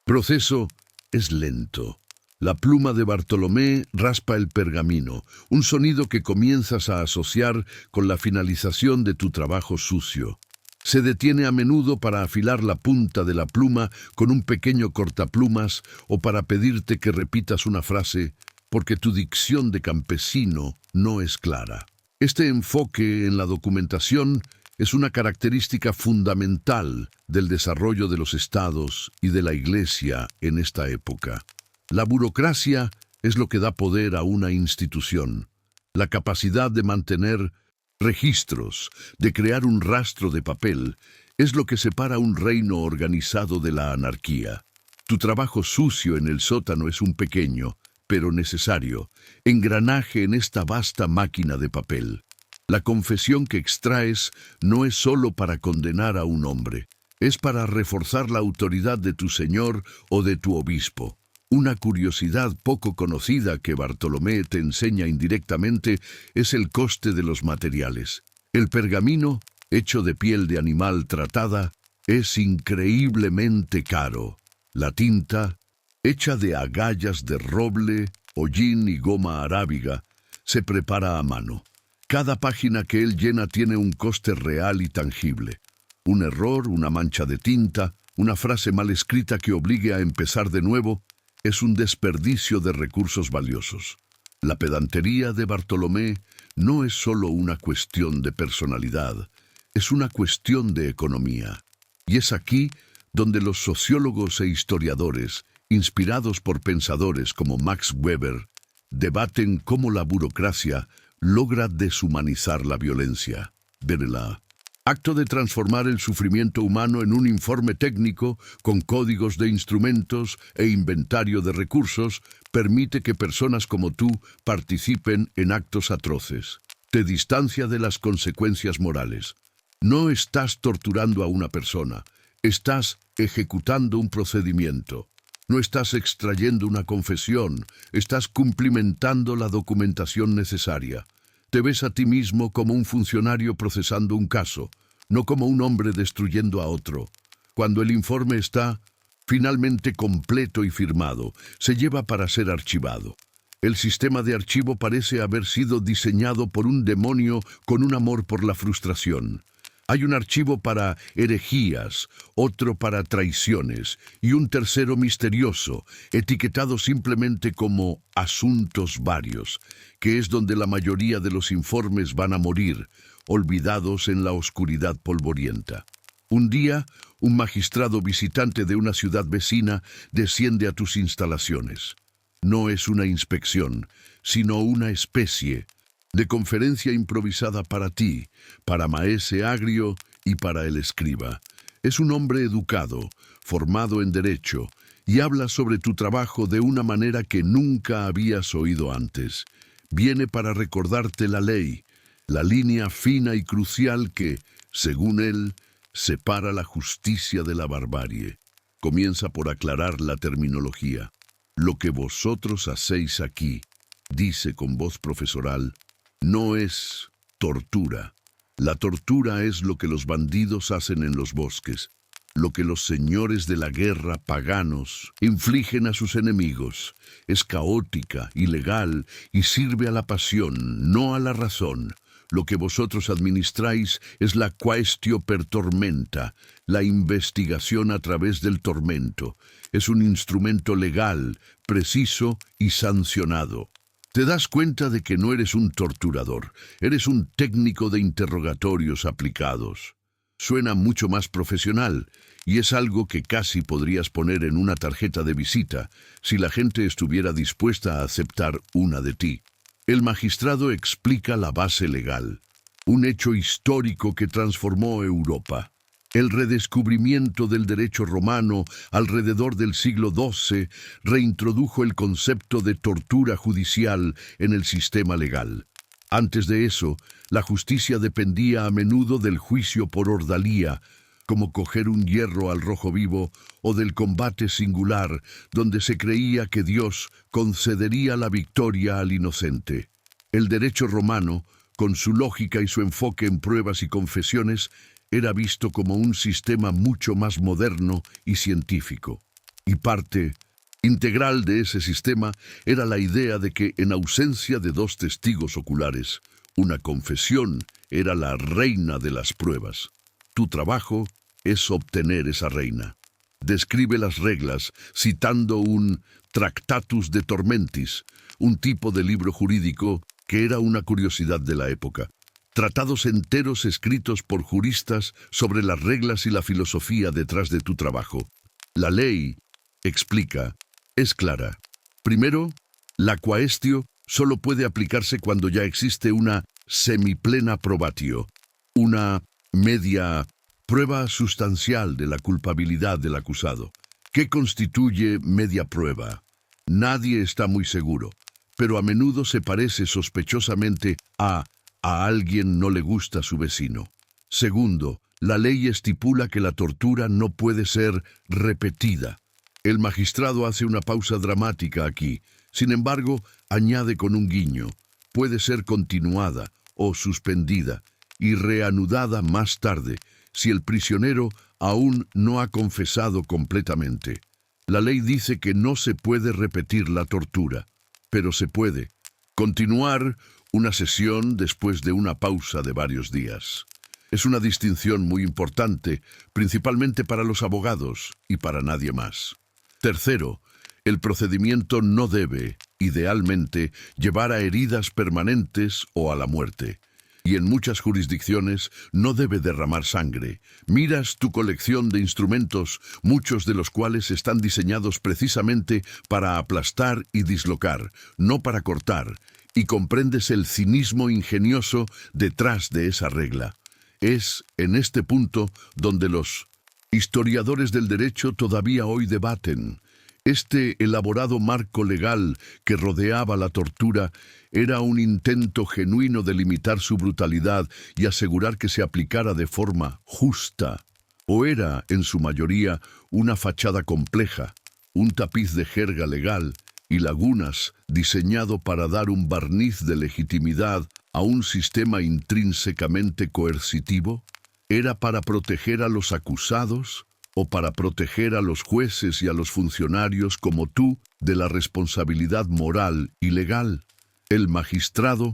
proceso es lento. La pluma de Bartolomé raspa el pergamino, un sonido que comienzas a asociar con la finalización de tu trabajo sucio. Se detiene a menudo para afilar la punta de la pluma con un pequeño cortaplumas o para pedirte que repitas una frase porque tu dicción de campesino no es clara. Este enfoque en la documentación es una característica fundamental del desarrollo de los estados y de la Iglesia en esta época. La burocracia es lo que da poder a una institución. La capacidad de mantener registros, de crear un rastro de papel, es lo que separa un reino organizado de la anarquía. Tu trabajo sucio en el sótano es un pequeño, pero necesario, engranaje en esta vasta máquina de papel. La confesión que extraes no es solo para condenar a un hombre, es para reforzar la autoridad de tu señor o de tu obispo. Una curiosidad poco conocida que Bartolomé te enseña indirectamente es el coste de los materiales. El pergamino, hecho de piel de animal tratada, es increíblemente caro. La tinta, hecha de agallas de roble, hollín y goma arábiga, se prepara a mano. Cada página que él llena tiene un coste real y tangible. Un error, una mancha de tinta, una frase mal escrita que obligue a empezar de nuevo, es un desperdicio de recursos valiosos. La pedantería de Bartolomé no es solo una cuestión de personalidad, es una cuestión de economía. Y es aquí donde los sociólogos e historiadores, inspirados por pensadores como Max Weber, debaten cómo la burocracia logra deshumanizar la violencia. Verla. Acto de transformar el sufrimiento humano en un informe técnico con códigos de instrumentos e inventario de recursos permite que personas como tú participen en actos atroces. Te distancia de las consecuencias morales. No estás torturando a una persona, estás ejecutando un procedimiento. No estás extrayendo una confesión, estás cumplimentando la documentación necesaria. Te ves a ti mismo como un funcionario procesando un caso, no como un hombre destruyendo a otro. Cuando el informe está finalmente completo y firmado, se lleva para ser archivado. El sistema de archivo parece haber sido diseñado por un demonio con un amor por la frustración. Hay un archivo para herejías, otro para traiciones y un tercero misterioso, etiquetado simplemente como asuntos varios, que es donde la mayoría de los informes van a morir, olvidados en la oscuridad polvorienta. Un día, un magistrado visitante de una ciudad vecina desciende a tus instalaciones. No es una inspección, sino una especie de conferencia improvisada para ti, para Maese Agrio y para el escriba. Es un hombre educado, formado en derecho, y habla sobre tu trabajo de una manera que nunca habías oído antes. Viene para recordarte la ley, la línea fina y crucial que, según él, separa la justicia de la barbarie. Comienza por aclarar la terminología. Lo que vosotros hacéis aquí, dice con voz profesoral, no es tortura. La tortura es lo que los bandidos hacen en los bosques, lo que los señores de la guerra paganos infligen a sus enemigos. Es caótica, ilegal y sirve a la pasión, no a la razón. Lo que vosotros administráis es la quaestio per tormenta, la investigación a través del tormento. Es un instrumento legal, preciso y sancionado. Te das cuenta de que no eres un torturador, eres un técnico de interrogatorios aplicados. Suena mucho más profesional y es algo que casi podrías poner en una tarjeta de visita si la gente estuviera dispuesta a aceptar una de ti. El magistrado explica la base legal, un hecho histórico que transformó Europa. El redescubrimiento del derecho romano alrededor del siglo XII reintrodujo el concepto de tortura judicial en el sistema legal. Antes de eso, la justicia dependía a menudo del juicio por ordalía, como coger un hierro al rojo vivo, o del combate singular, donde se creía que Dios concedería la victoria al inocente. El derecho romano, con su lógica y su enfoque en pruebas y confesiones, era visto como un sistema mucho más moderno y científico. Y parte integral de ese sistema era la idea de que, en ausencia de dos testigos oculares, una confesión era la reina de las pruebas. Tu trabajo es obtener esa reina. Describe las reglas citando un Tractatus de Tormentis, un tipo de libro jurídico que era una curiosidad de la época. Tratados enteros escritos por juristas sobre las reglas y la filosofía detrás de tu trabajo. La ley, explica, es clara. Primero, la quaestio solo puede aplicarse cuando ya existe una semiplena probatio, una media prueba sustancial de la culpabilidad del acusado. ¿Qué constituye media prueba? Nadie está muy seguro, pero a menudo se parece sospechosamente a alguien no le gusta a su vecino. Segundo, la ley estipula que la tortura no puede ser repetida. El magistrado hace una pausa dramática aquí. Sin embargo, añade con un guiño, puede ser continuada o suspendida y reanudada más tarde, si el prisionero aún no ha confesado completamente. La ley dice que no se puede repetir la tortura, pero se puede continuar una sesión después de una pausa de varios días. Es una distinción muy importante, principalmente para los abogados y para nadie más. Tercero, el procedimiento no debe, idealmente, llevar a heridas permanentes o a la muerte. Y en muchas jurisdicciones no debe derramar sangre. Miras tu colección de instrumentos, muchos de los cuales están diseñados precisamente para aplastar y dislocar, no para cortar, y comprendes el cinismo ingenioso detrás de esa regla. Es en este punto donde los historiadores del derecho todavía hoy debaten. Este elaborado marco legal que rodeaba la tortura era un intento genuino de limitar su brutalidad y asegurar que se aplicara de forma justa, o era, en su mayoría, una fachada compleja, un tapiz de jerga legal y lagunas diseñado para dar un barniz de legitimidad a un sistema intrínsecamente coercitivo. ¿Era para proteger a los acusados o para proteger a los jueces y a los funcionarios como tú de la responsabilidad moral y legal? El magistrado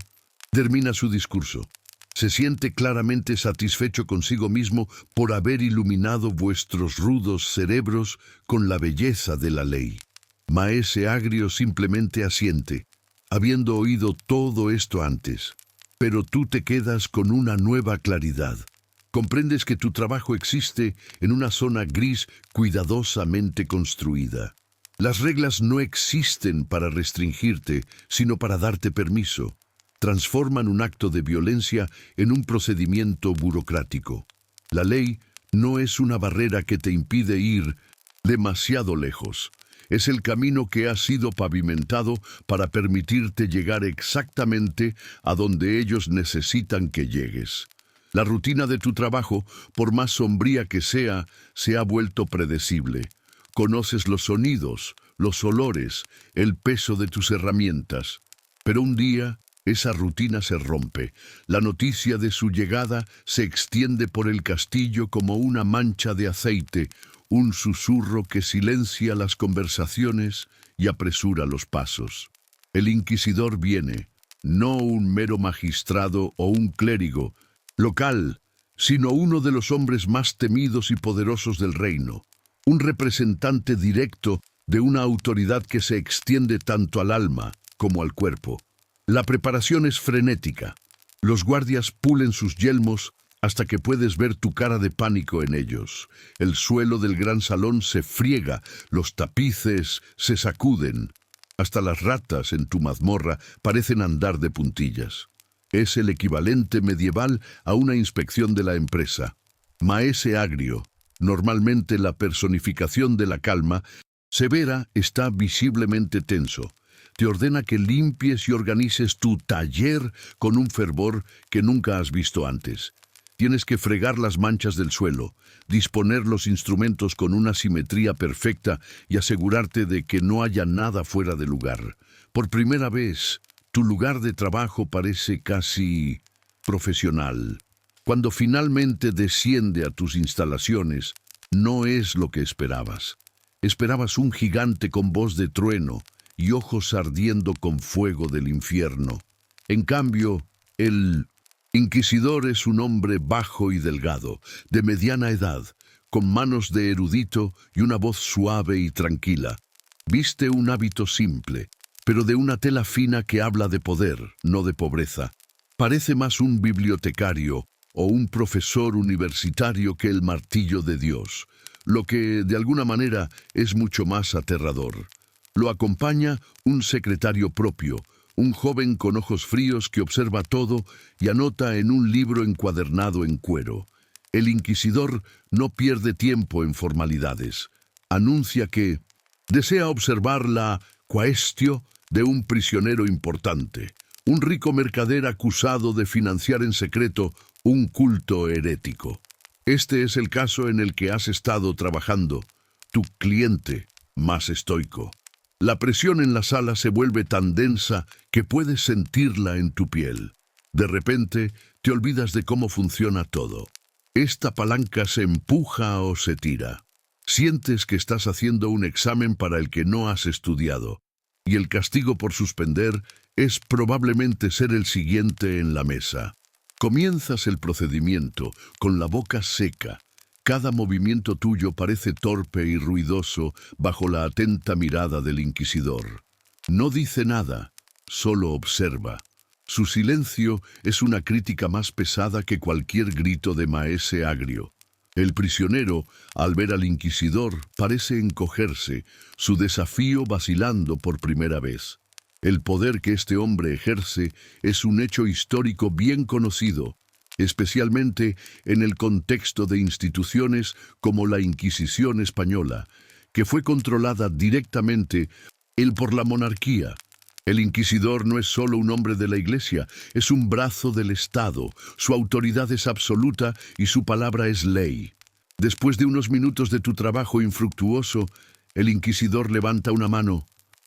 termina su discurso. Se siente claramente satisfecho consigo mismo por haber iluminado vuestros rudos cerebros con la belleza de la ley. Maese Agrio simplemente asiente, habiendo oído todo esto antes. Pero tú te quedas con una nueva claridad. Comprendes que tu trabajo existe en una zona gris cuidadosamente construida. Las reglas no existen para restringirte, sino para darte permiso. Transforman un acto de violencia en un procedimiento burocrático. La ley no es una barrera que te impide ir demasiado lejos. Es el camino que ha sido pavimentado para permitirte llegar exactamente a donde ellos necesitan que llegues. La rutina de tu trabajo, por más sombría que sea, se ha vuelto predecible. Conoces los sonidos, los olores, el peso de tus herramientas. Pero un día, esa rutina se rompe. La noticia de su llegada se extiende por el castillo como una mancha de aceite, un susurro que silencia las conversaciones y apresura los pasos. El inquisidor viene, no un mero magistrado o un clérigo local, sino uno de los hombres más temidos y poderosos del reino, un representante directo de una autoridad que se extiende tanto al alma como al cuerpo. La preparación es frenética. Los guardias pulen sus yelmos hasta que puedes ver tu cara de pánico en ellos. El suelo del gran salón se friega, los tapices se sacuden. Hasta las ratas en tu mazmorra parecen andar de puntillas. Es el equivalente medieval a una inspección de la empresa. Maese Agrio, normalmente la personificación de la calma, severa, está visiblemente tenso. Te ordena que limpies y organices tu taller con un fervor que nunca has visto antes. Tienes que fregar las manchas del suelo, disponer los instrumentos con una simetría perfecta y asegurarte de que no haya nada fuera de lugar. Por primera vez, tu lugar de trabajo parece casi profesional. Cuando finalmente desciende a tus instalaciones, no es lo que esperabas. Esperabas un gigante con voz de trueno y ojos ardiendo con fuego del infierno. En cambio, el inquisidor es un hombre bajo y delgado, de mediana edad, con manos de erudito y una voz suave y tranquila. Viste un hábito simple, pero de una tela fina que habla de poder, no de pobreza. Parece más un bibliotecario o un profesor universitario que el martillo de Dios, lo que, de alguna manera, es mucho más aterrador. Lo acompaña un secretario propio, un joven con ojos fríos que observa todo y anota en un libro encuadernado en cuero. El inquisidor no pierde tiempo en formalidades. Anuncia que desea observar la quaestio de un prisionero importante, un rico mercader acusado de financiar en secreto un culto herético. Este es el caso en el que has estado trabajando, tu cliente más estoico. La presión en la sala se vuelve tan densa que puedes sentirla en tu piel. De repente, te olvidas de cómo funciona todo. Esta palanca se empuja o se tira. Sientes que estás haciendo un examen para el que no has estudiado, y el castigo por suspender es probablemente ser el siguiente en la mesa. Comienzas el procedimiento con la boca seca. Cada movimiento tuyo parece torpe y ruidoso bajo la atenta mirada del inquisidor. No dice nada, solo observa. Su silencio es una crítica más pesada que cualquier grito de maese Agrio. El prisionero, al ver al inquisidor, parece encogerse, su desafío vacilando por primera vez. El poder que este hombre ejerce es un hecho histórico bien conocido, especialmente en el contexto de instituciones como la Inquisición española, que fue controlada directamente por la monarquía. El inquisidor no es solo un hombre de la Iglesia, es un brazo del Estado. Su autoridad es absoluta y su palabra es ley. Después de unos minutos de tu trabajo infructuoso, el inquisidor levanta una mano.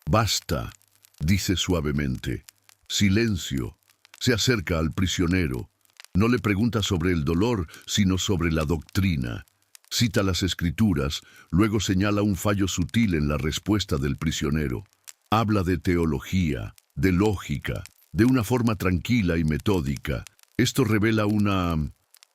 «Basta», dice suavemente. Silencio. Se acerca al prisionero. No le pregunta sobre el dolor, sino sobre la doctrina. Cita las escrituras, luego señala un fallo sutil en la respuesta del prisionero. Habla de teología, de lógica, de una forma tranquila y metódica. Esto revela una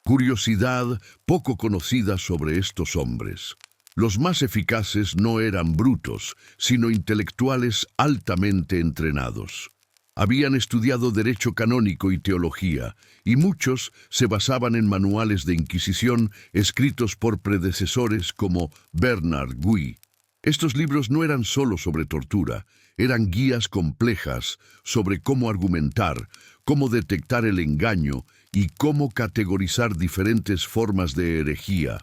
curiosidad poco conocida sobre estos hombres. Los más eficaces no eran brutos, sino intelectuales altamente entrenados. Habían estudiado derecho canónico y teología, y muchos se basaban en manuales de inquisición escritos por predecesores como Bernard Gui. Estos libros no eran solo sobre tortura, eran guías complejas sobre cómo argumentar, cómo detectar el engaño y cómo categorizar diferentes formas de herejía.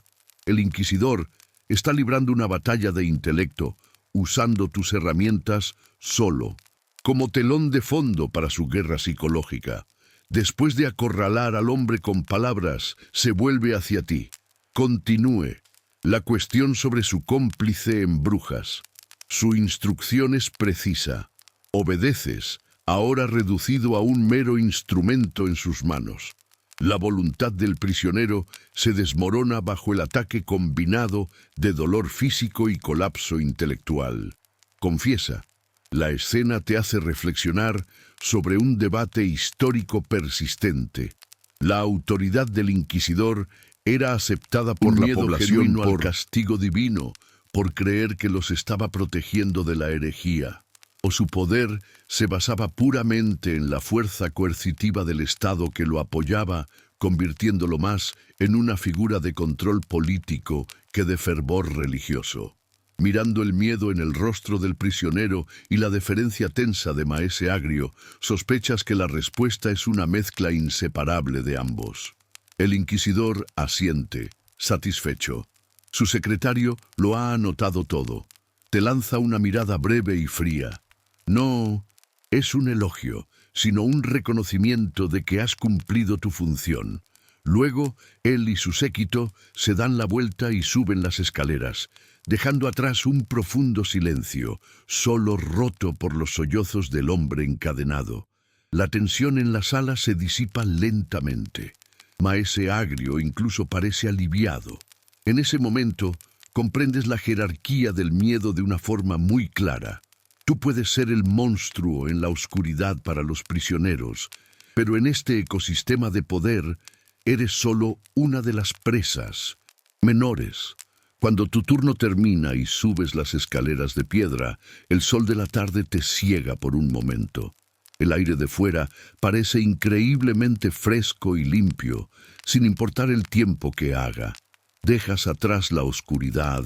El inquisidor está librando una batalla de intelecto, usando tus herramientas solo, como telón de fondo para su guerra psicológica. Después de acorralar al hombre con palabras, se vuelve hacia ti. Continúe. La cuestión sobre su cómplice en brujas. Su instrucción es precisa. Obedeces, ahora reducido a un mero instrumento en sus manos. La voluntad del prisionero se desmorona bajo el ataque combinado de dolor físico y colapso intelectual. Confiesa, la escena te hace reflexionar sobre un debate histórico persistente. La autoridad del inquisidor era aceptada por la población por castigo divino, por creer que los estaba protegiendo de la herejía. O su poder se basaba puramente en la fuerza coercitiva del Estado que lo apoyaba, convirtiéndolo más en una figura de control político que de fervor religioso. Mirando el miedo en el rostro del prisionero y la deferencia tensa de Maese Agrio, sospechas que la respuesta es una mezcla inseparable de ambos. El inquisidor asiente, satisfecho. Su secretario lo ha anotado todo. Te lanza una mirada breve y fría. No es un elogio, sino un reconocimiento de que has cumplido tu función. Luego, él y su séquito se dan la vuelta y suben las escaleras, dejando atrás un profundo silencio, solo roto por los sollozos del hombre encadenado. La tensión en la sala se disipa lentamente. Maese Agrio incluso parece aliviado. En ese momento, comprendes la jerarquía del miedo de una forma muy clara. Tú puedes ser el monstruo en la oscuridad para los prisioneros, pero en este ecosistema de poder, eres solo una de las presas, menores. Cuando tu turno termina y subes las escaleras de piedra, el sol de la tarde te ciega por un momento. El aire de fuera parece increíblemente fresco y limpio, sin importar el tiempo que haga. Dejas atrás la oscuridad,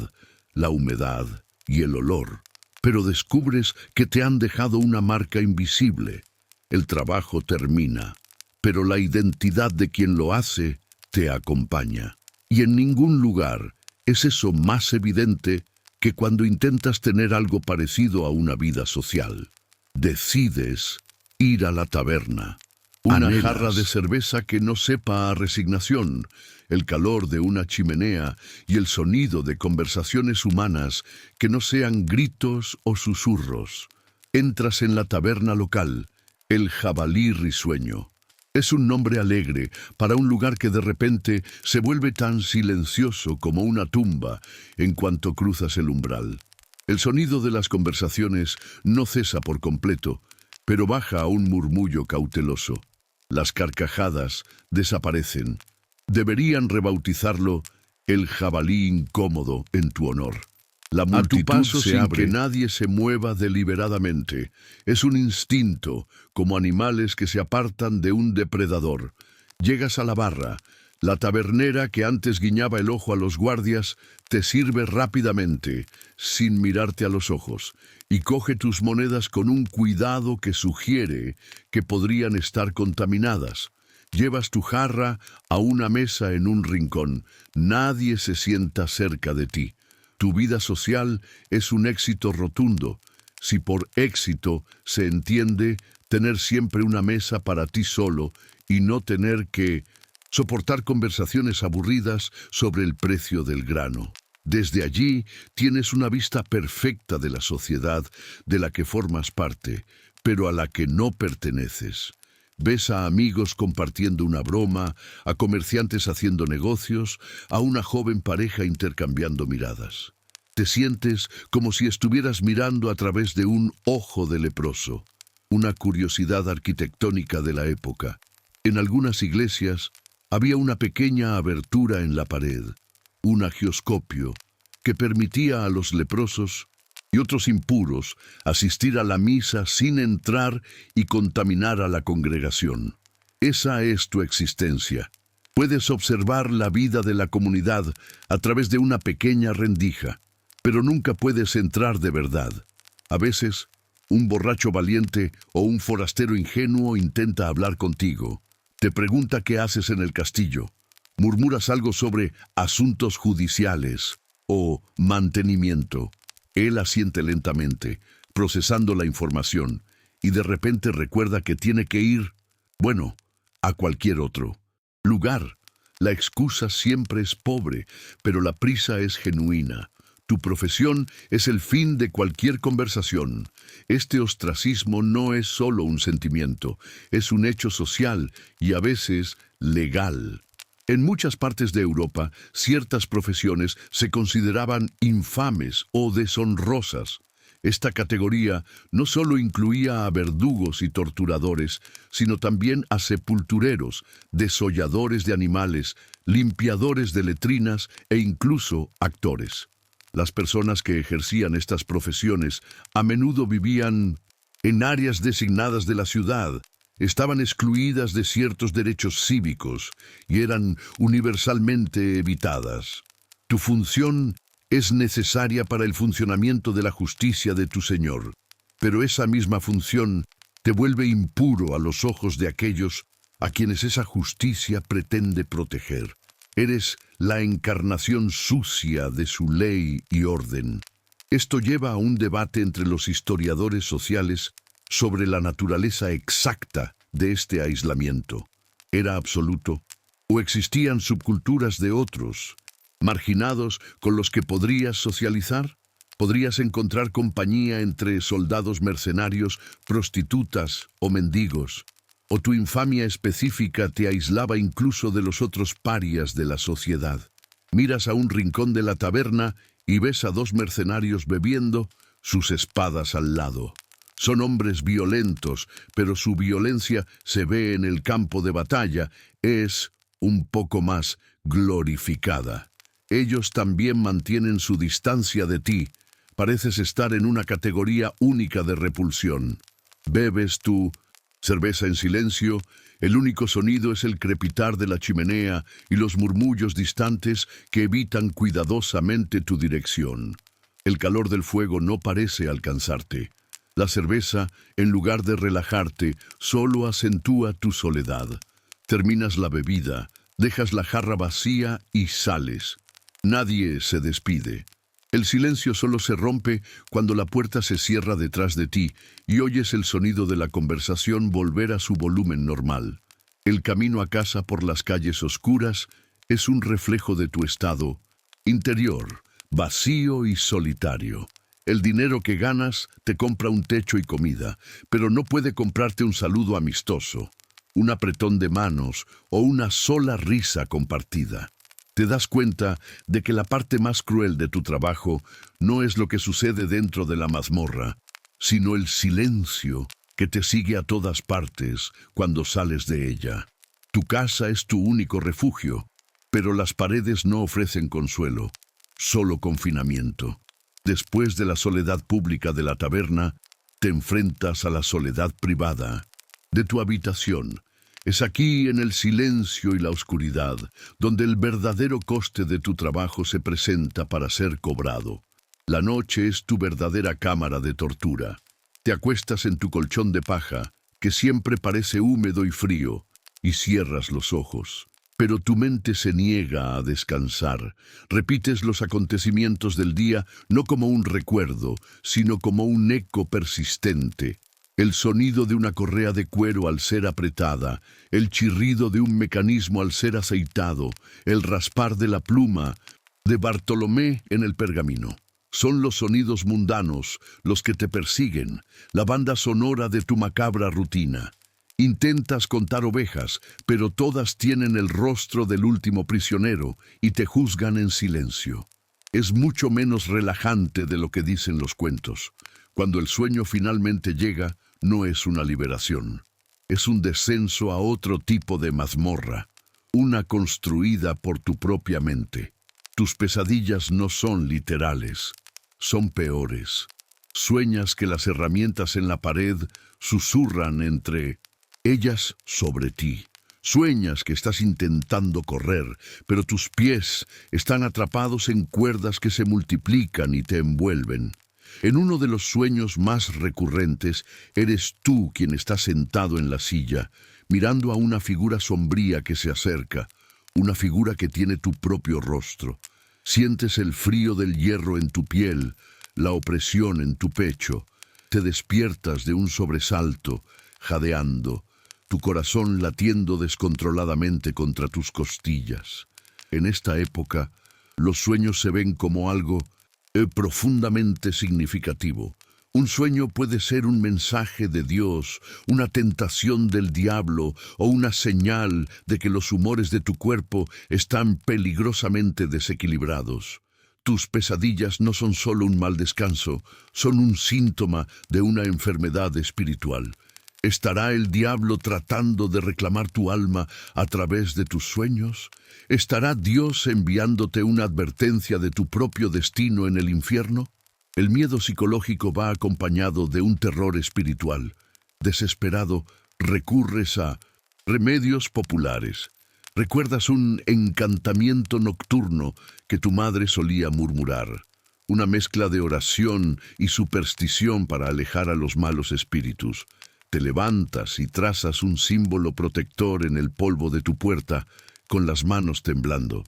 la humedad y el olor, pero descubres que te han dejado una marca invisible. El trabajo termina, pero la identidad de quien lo hace te acompaña. Y en ningún lugar es eso más evidente que cuando intentas tener algo parecido a una vida social. Decides ir a la taberna. Una jarra de cerveza que no sepa a resignación, el calor de una chimenea y el sonido de conversaciones humanas que no sean gritos o susurros. Entras en la taberna local, el Jabalí Risueño. Es un nombre alegre para un lugar que de repente se vuelve tan silencioso como una tumba en cuanto cruzas el umbral. El sonido de las conversaciones no cesa por completo, pero baja a un murmullo cauteloso. Las carcajadas desaparecen. Deberían rebautizarlo el jabalí incómodo en tu honor. La multitud a tu paso se abre, que nadie se mueva deliberadamente. Es un instinto, como animales que se apartan de un depredador. Llegas a la barra. La tabernera que antes guiñaba el ojo a los guardias te sirve rápidamente, sin mirarte a los ojos, y coge tus monedas con un cuidado que sugiere que podrían estar contaminadas. Llevas tu jarra a una mesa en un rincón. Nadie se sienta cerca de ti. Tu vida social es un éxito rotundo. Si por éxito se entiende tener siempre una mesa para ti solo y no tener que soportar conversaciones aburridas sobre el precio del grano. Desde allí tienes una vista perfecta de la sociedad de la que formas parte, pero a la que no perteneces. Ves a amigos compartiendo una broma, a comerciantes haciendo negocios, a una joven pareja intercambiando miradas. Te sientes como si estuvieras mirando a través de un ojo de leproso, una curiosidad arquitectónica de la época. En algunas iglesias había una pequeña abertura en la pared, un agioscopio, que permitía a los leprosos y otros impuros asistir a la misa sin entrar y contaminar a la congregación. Esa es tu existencia. Puedes observar la vida de la comunidad a través de una pequeña rendija. pero nunca puedes entrar de verdad. A veces, un borracho valiente o un forastero ingenuo intenta hablar contigo. Te pregunta qué haces en el castillo. Murmuras algo sobre asuntos judiciales o mantenimiento. Él asiente lentamente, procesando la información, y de repente recuerda que tiene que ir, bueno, a cualquier otro lugar. La excusa siempre es pobre, pero la prisa es genuina. Tu profesión es el fin de cualquier conversación. Este ostracismo no es solo un sentimiento, es un hecho social y a veces legal. En muchas partes de Europa, ciertas profesiones se consideraban infames o deshonrosas. Esta categoría no solo incluía a verdugos y torturadores, sino también a sepultureros, desolladores de animales, limpiadores de letrinas e incluso actores. Las personas que ejercían estas profesiones a menudo vivían en áreas designadas de la ciudad, estaban excluidas de ciertos derechos cívicos y eran universalmente evitadas. Tu función es necesaria para el funcionamiento de la justicia de tu Señor, pero esa misma función te vuelve impuro a los ojos de aquellos a quienes esa justicia pretende proteger. Eres la encarnación sucia de su ley y orden. Esto lleva a un debate entre los historiadores sociales sobre la naturaleza exacta de este aislamiento. ¿Era absoluto? ¿O existían subculturas de otros, marginados con los que podrías socializar? ¿Podrías encontrar compañía entre soldados mercenarios, prostitutas o mendigos? ¿O tu infamia específica te aislaba incluso de los otros parias de la sociedad? Miras a un rincón de la taberna y ves a dos mercenarios bebiendo, sus espadas al lado. Son hombres violentos, pero su violencia se ve en el campo de batalla, es un poco más glorificada. Ellos también mantienen su distancia de ti. Pareces estar en una categoría única de repulsión. Bebes tu cerveza en silencio, el único sonido es el crepitar de la chimenea y los murmullos distantes que evitan cuidadosamente tu dirección. El calor del fuego no parece alcanzarte. La cerveza, en lugar de relajarte, solo acentúa tu soledad. Terminas la bebida, dejas la jarra vacía y sales. Nadie se despide. El silencio solo se rompe cuando la puerta se cierra detrás de ti y oyes el sonido de la conversación volver a su volumen normal. El camino a casa por las calles oscuras es un reflejo de tu estado interior, vacío y solitario. El dinero que ganas te compra un techo y comida, pero no puede comprarte un saludo amistoso, un apretón de manos o una sola risa compartida. Te das cuenta de que la parte más cruel de tu trabajo no es lo que sucede dentro de la mazmorra, sino el silencio que te sigue a todas partes cuando sales de ella. Tu casa es tu único refugio, pero las paredes no ofrecen consuelo, solo confinamiento. Después de la soledad pública de la taberna, te enfrentas a la soledad privada de tu habitación. Es aquí, en el silencio y la oscuridad, donde el verdadero coste de tu trabajo se presenta para ser cobrado. La noche es tu verdadera cámara de tortura. Te acuestas en tu colchón de paja, que siempre parece húmedo y frío, y cierras los ojos. Pero tu mente se niega a descansar. Repites los acontecimientos del día no como un recuerdo, sino como un eco persistente. El sonido de una correa de cuero al ser apretada, el chirrido de un mecanismo al ser aceitado, el raspar de la pluma de Bartolomé en el pergamino. Son los sonidos mundanos los que te persiguen, la banda sonora de tu macabra rutina. Intentas contar ovejas, pero todas tienen el rostro del último prisionero y te juzgan en silencio. Es mucho menos relajante de lo que dicen los cuentos. Cuando el sueño finalmente llega, no es una liberación. Es un descenso a otro tipo de mazmorra, una construida por tu propia mente. Tus pesadillas no son literales, son peores. Sueñas que las herramientas en la pared susurran entre ellas sobre ti. Sueñas que estás intentando correr, pero tus pies están atrapados en cuerdas que se multiplican y te envuelven. En uno de los sueños más recurrentes, eres tú quien está sentado en la silla, mirando a una figura sombría que se acerca, una figura que tiene tu propio rostro. Sientes el frío del hierro en tu piel, la opresión en tu pecho. Te despiertas de un sobresalto, jadeando, tu corazón latiendo descontroladamente contra tus costillas. En esta época, los sueños se ven como algo profundamente significativo. Un sueño puede ser un mensaje de Dios, una tentación del diablo o una señal de que los humores de tu cuerpo están peligrosamente desequilibrados. Tus pesadillas no son solo un mal descanso, son un síntoma de una enfermedad espiritual. ¿Estará el diablo tratando de reclamar tu alma a través de tus sueños? ¿Estará Dios enviándote una advertencia de tu propio destino en el infierno? El miedo psicológico va acompañado de un terror espiritual. Desesperado, recurres a remedios populares. Recuerdas un encantamiento nocturno que tu madre solía murmurar, una mezcla de oración y superstición para alejar a los malos espíritus. Te levantas y trazas un símbolo protector en el polvo de tu puerta, con las manos temblando.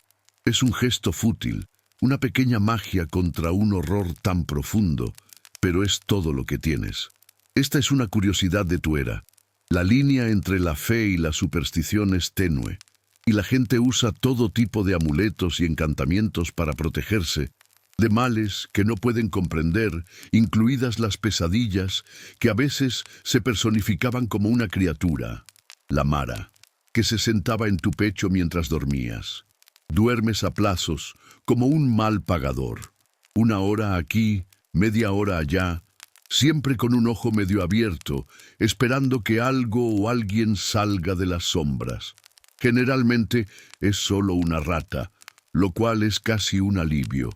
Es un gesto fútil, una pequeña magia contra un horror tan profundo, pero es todo lo que tienes. Esta es una curiosidad de tu era. La línea entre la fe y la superstición es tenue, y la gente usa todo tipo de amuletos y encantamientos para protegerse de males que no pueden comprender, incluidas las pesadillas, que a veces se personificaban como una criatura, la Mara, que se sentaba en tu pecho mientras dormías. Duermes a plazos, como un mal pagador. 1 hora aquí, media hora allá, siempre con un ojo medio abierto, esperando que algo o alguien salga de las sombras. Generalmente es solo una rata, lo cual es casi un alivio.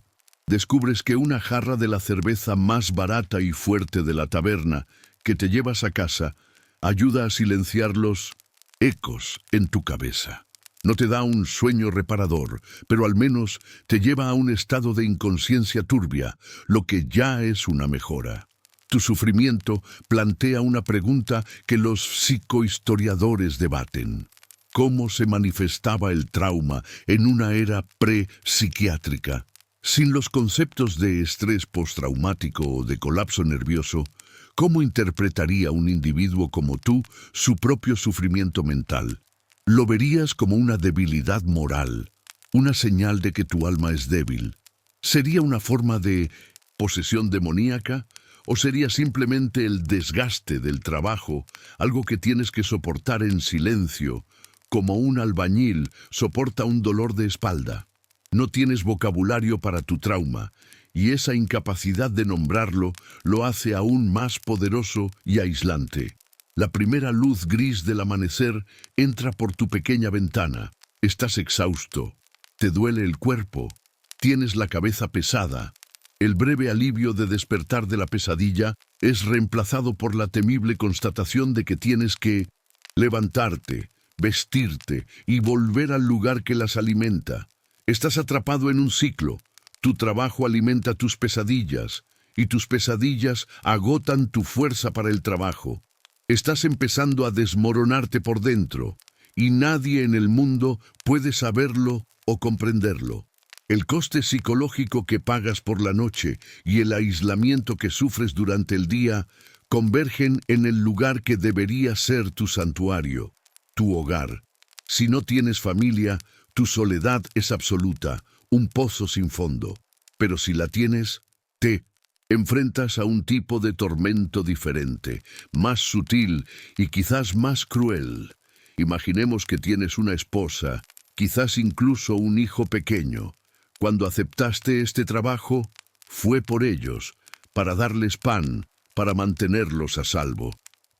Descubres que una jarra de la cerveza más barata y fuerte de la taberna que te llevas a casa ayuda a silenciar los ecos en tu cabeza. No te da un sueño reparador, pero al menos te lleva a un estado de inconsciencia turbia, lo que ya es una mejora. Tu sufrimiento plantea una pregunta que los psicohistoriadores debaten. ¿Cómo se manifestaba el trauma en una era pre-psiquiátrica? Sin los conceptos de estrés postraumático o de colapso nervioso, ¿cómo interpretaría un individuo como tú su propio sufrimiento mental? Lo verías como una debilidad moral, una señal de que tu alma es débil. ¿Sería una forma de posesión demoníaca o sería simplemente el desgaste del trabajo, algo que tienes que soportar en silencio, como un albañil soporta un dolor de espalda? No tienes vocabulario para tu trauma, y esa incapacidad de nombrarlo lo hace aún más poderoso y aislante. La primera luz gris del amanecer entra por tu pequeña ventana. Estás exhausto, te duele el cuerpo, tienes la cabeza pesada. El breve alivio de despertar de la pesadilla es reemplazado por la temible constatación de que tienes que levantarte, vestirte y volver al lugar que las alimenta. Estás atrapado en un ciclo. Tu trabajo alimenta tus pesadillas y tus pesadillas agotan tu fuerza para el trabajo. Estás empezando a desmoronarte por dentro y nadie en el mundo puede saberlo o comprenderlo. El coste psicológico que pagas por la noche y el aislamiento que sufres durante el día convergen en el lugar que debería ser tu santuario, tu hogar. Si no tienes familia, tu soledad es absoluta, un pozo sin fondo. Pero si la tienes, te enfrentas a un tipo de tormento diferente, más sutil y quizás más cruel. Imaginemos que tienes una esposa, quizás incluso un hijo pequeño. Cuando aceptaste este trabajo, fue por ellos, para darles pan, para mantenerlos a salvo.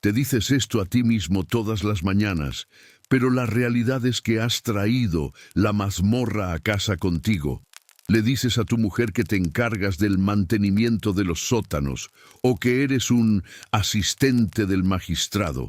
Te dices esto a ti mismo todas las mañanas, pero la realidad es que has traído la mazmorra a casa contigo. Le dices a tu mujer que te encargas del mantenimiento de los sótanos o que eres un asistente del magistrado.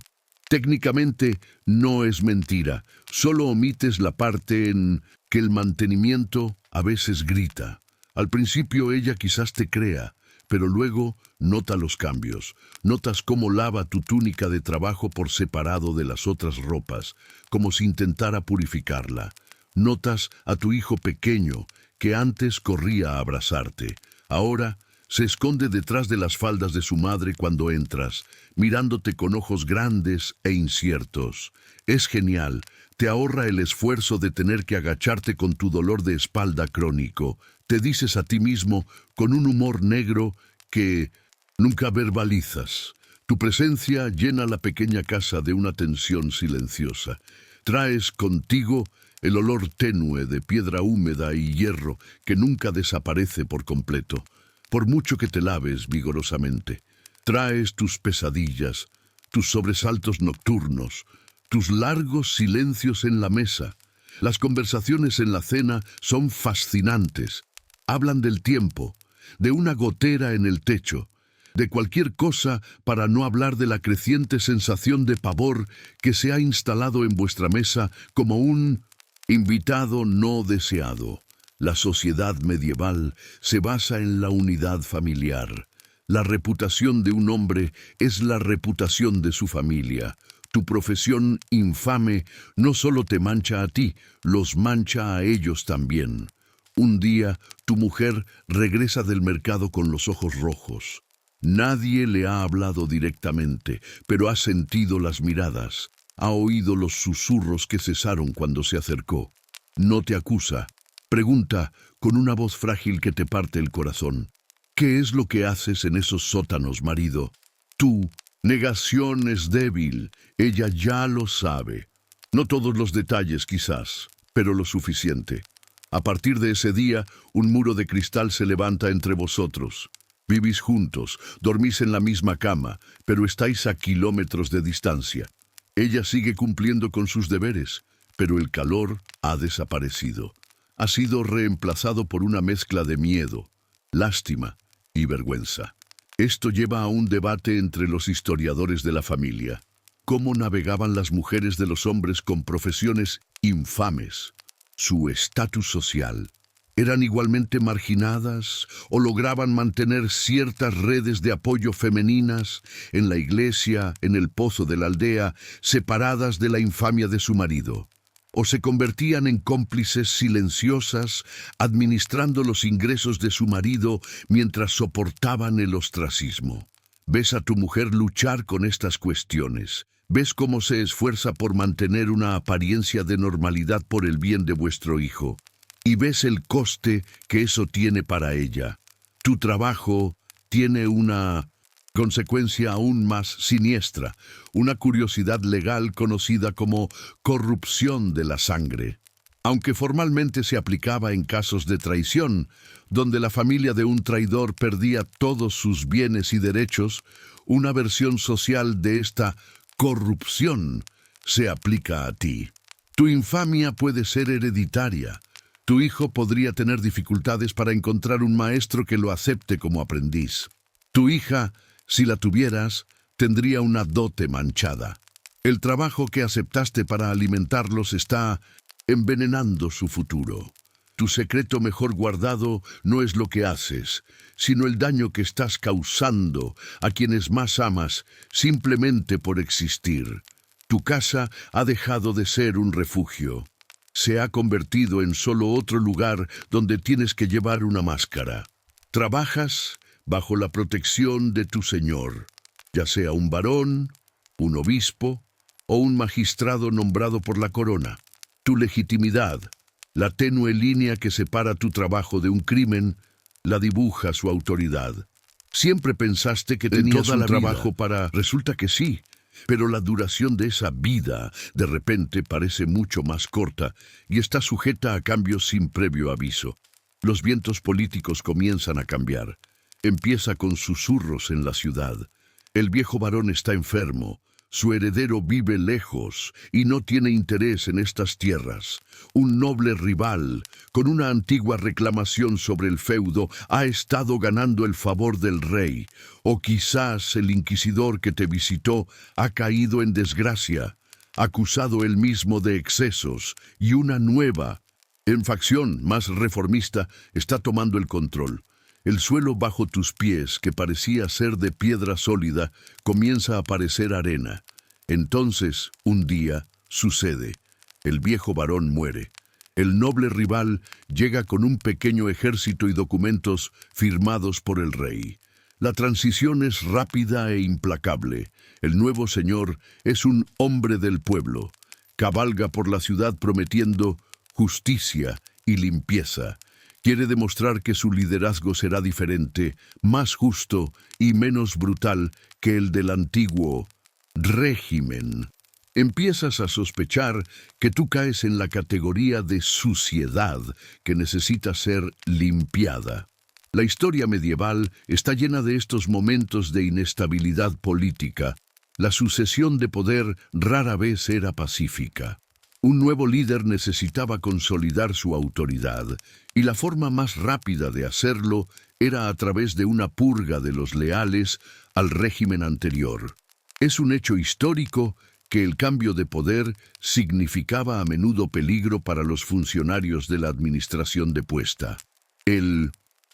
Técnicamente no es mentira, solo omites la parte en que el mantenimiento a veces grita. Al principio ella quizás te crea, pero luego nota los cambios. Notas cómo lava tu túnica de trabajo por separado de las otras ropas, como si intentara purificarla. Notas a tu hijo pequeño, que antes corría a abrazarte. Ahora se esconde detrás de las faldas de su madre cuando entras, mirándote con ojos grandes e inciertos. Es genial, te ahorra el esfuerzo de tener que agacharte con tu dolor de espalda crónico. Te dices a ti mismo, con un humor negro, que nunca verbalizas. Tu presencia llena la pequeña casa de una tensión silenciosa. Traes contigo el olor tenue de piedra húmeda y hierro que nunca desaparece por completo, por mucho que te laves vigorosamente. Traes tus pesadillas, tus sobresaltos nocturnos, tus largos silencios en la mesa. Las conversaciones en la cena son fascinantes. Hablan del tiempo, de una gotera en el techo, de cualquier cosa para no hablar de la creciente sensación de pavor que se ha instalado en vuestra mesa como un invitado no deseado. La sociedad medieval se basa en la unidad familiar. La reputación de un hombre es la reputación de su familia. Tu profesión infame no solo te mancha a ti, los mancha a ellos también. Un día, tu mujer regresa del mercado con los ojos rojos. Nadie le ha hablado directamente, pero ha sentido las miradas. Ha oído los susurros que cesaron cuando se acercó. No te acusa. Pregunta, con una voz frágil que te parte el corazón: ¿qué es lo que haces en esos sótanos, marido? Tu negación es débil. Ella ya lo sabe. No todos los detalles, quizás, pero lo suficiente. A partir de ese día, un muro de cristal se levanta entre vosotros. Vivís juntos, dormís en la misma cama, pero estáis a kilómetros de distancia. Ella sigue cumpliendo con sus deberes, pero el calor ha desaparecido. Ha sido reemplazado por una mezcla de miedo, lástima y vergüenza. Esto lleva a un debate entre los historiadores de la familia. ¿Cómo navegaban las mujeres de los hombres con profesiones infames? Su estatus social. ¿Eran igualmente marginadas o lograban mantener ciertas redes de apoyo femeninas en la iglesia, en el pozo de la aldea, separadas de la infamia de su marido? ¿O se convertían en cómplices silenciosas, administrando los ingresos de su marido mientras soportaban el ostracismo? Ves a tu mujer luchar con estas cuestiones. Ves cómo se esfuerza por mantener una apariencia de normalidad por el bien de vuestro hijo. Y ves el coste que eso tiene para ella. Tu trabajo tiene una consecuencia aún más siniestra, una curiosidad legal conocida como corrupción de la sangre. Aunque formalmente se aplicaba en casos de traición, donde la familia de un traidor perdía todos sus bienes y derechos, una versión social de esta corrupción se aplica a ti. Tu infamia puede ser hereditaria. Tu hijo podría tener dificultades para encontrar un maestro que lo acepte como aprendiz. Tu hija, si la tuvieras, tendría una dote manchada. El trabajo que aceptaste para alimentarlos está envenenando su futuro. Tu secreto mejor guardado no es lo que haces, sino el daño que estás causando a quienes más amas simplemente por existir. Tu casa ha dejado de ser un refugio. Se ha convertido en solo otro lugar donde tienes que llevar una máscara. Trabajas bajo la protección de tu Señor, ya sea un varón, un obispo o un magistrado nombrado por la corona. Tu legitimidad, la tenue línea que separa tu trabajo de un crimen, la dibuja su autoridad. Siempre pensaste que tenías un trabajo para... Resulta que sí, pero la duración de esa vida de repente parece mucho más corta y está sujeta a cambios sin previo aviso. Los vientos políticos comienzan a cambiar. Empieza con susurros en la ciudad. El viejo varón está enfermo. Su heredero vive lejos y no tiene interés en estas tierras. Un noble rival, con una antigua reclamación sobre el feudo, ha estado ganando el favor del rey. O quizás el inquisidor que te visitó ha caído en desgracia, acusado él mismo de excesos, y una nueva, en facción más reformista, está tomando el control. El suelo bajo tus pies, que parecía ser de piedra sólida, comienza a parecer arena. Entonces, un día, sucede. El viejo varón muere. El noble rival llega con un pequeño ejército y documentos firmados por el rey. La transición es rápida e implacable. El nuevo señor es un hombre del pueblo. Cabalga por la ciudad prometiendo justicia y limpieza. Quiere demostrar que su liderazgo será diferente, más justo y menos brutal que el del antiguo régimen. Empiezas a sospechar que tú caes en la categoría de suciedad que necesita ser limpiada. La historia medieval está llena de estos momentos de inestabilidad política. La sucesión de poder rara vez era pacífica. Un nuevo líder necesitaba consolidar su autoridad, y la forma más rápida de hacerlo era a través de una purga de los leales al régimen anterior. Es un hecho histórico que el cambio de poder significaba a menudo peligro para los funcionarios de la administración depuesta. El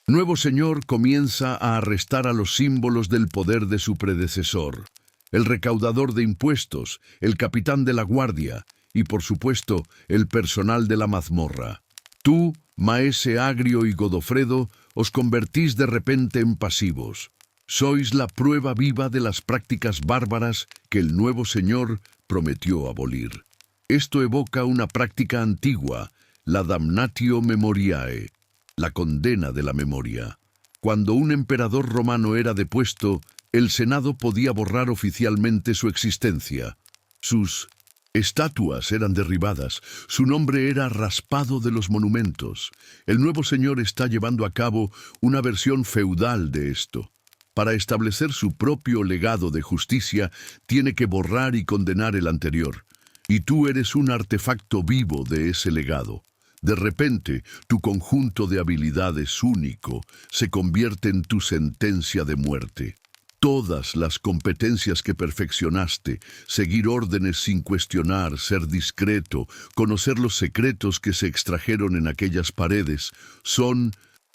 nuevo señor comienza a arrestar a los símbolos del poder de su predecesor: el recaudador de impuestos, el capitán de la guardia y, por supuesto, el personal de la mazmorra. Tú, Maese Agrio y Godofredo, os convertís de repente en pasivos. Sois la prueba viva de las prácticas bárbaras que el nuevo señor prometió abolir. Esto evoca una práctica antigua, la damnatio memoriae, la condena de la memoria. Cuando un emperador romano era depuesto, el Senado podía borrar oficialmente su existencia. Sus estatuas eran derribadas, su nombre era raspado de los monumentos. El nuevo señor está llevando a cabo una versión feudal de esto. Para establecer su propio legado de justicia, tiene que borrar y condenar el anterior. Y tú eres un artefacto vivo de ese legado. De repente, tu conjunto de habilidades único se convierte en tu sentencia de muerte. Todas las competencias que perfeccionaste, seguir órdenes sin cuestionar, ser discreto, conocer los secretos que se extrajeron en aquellas paredes, son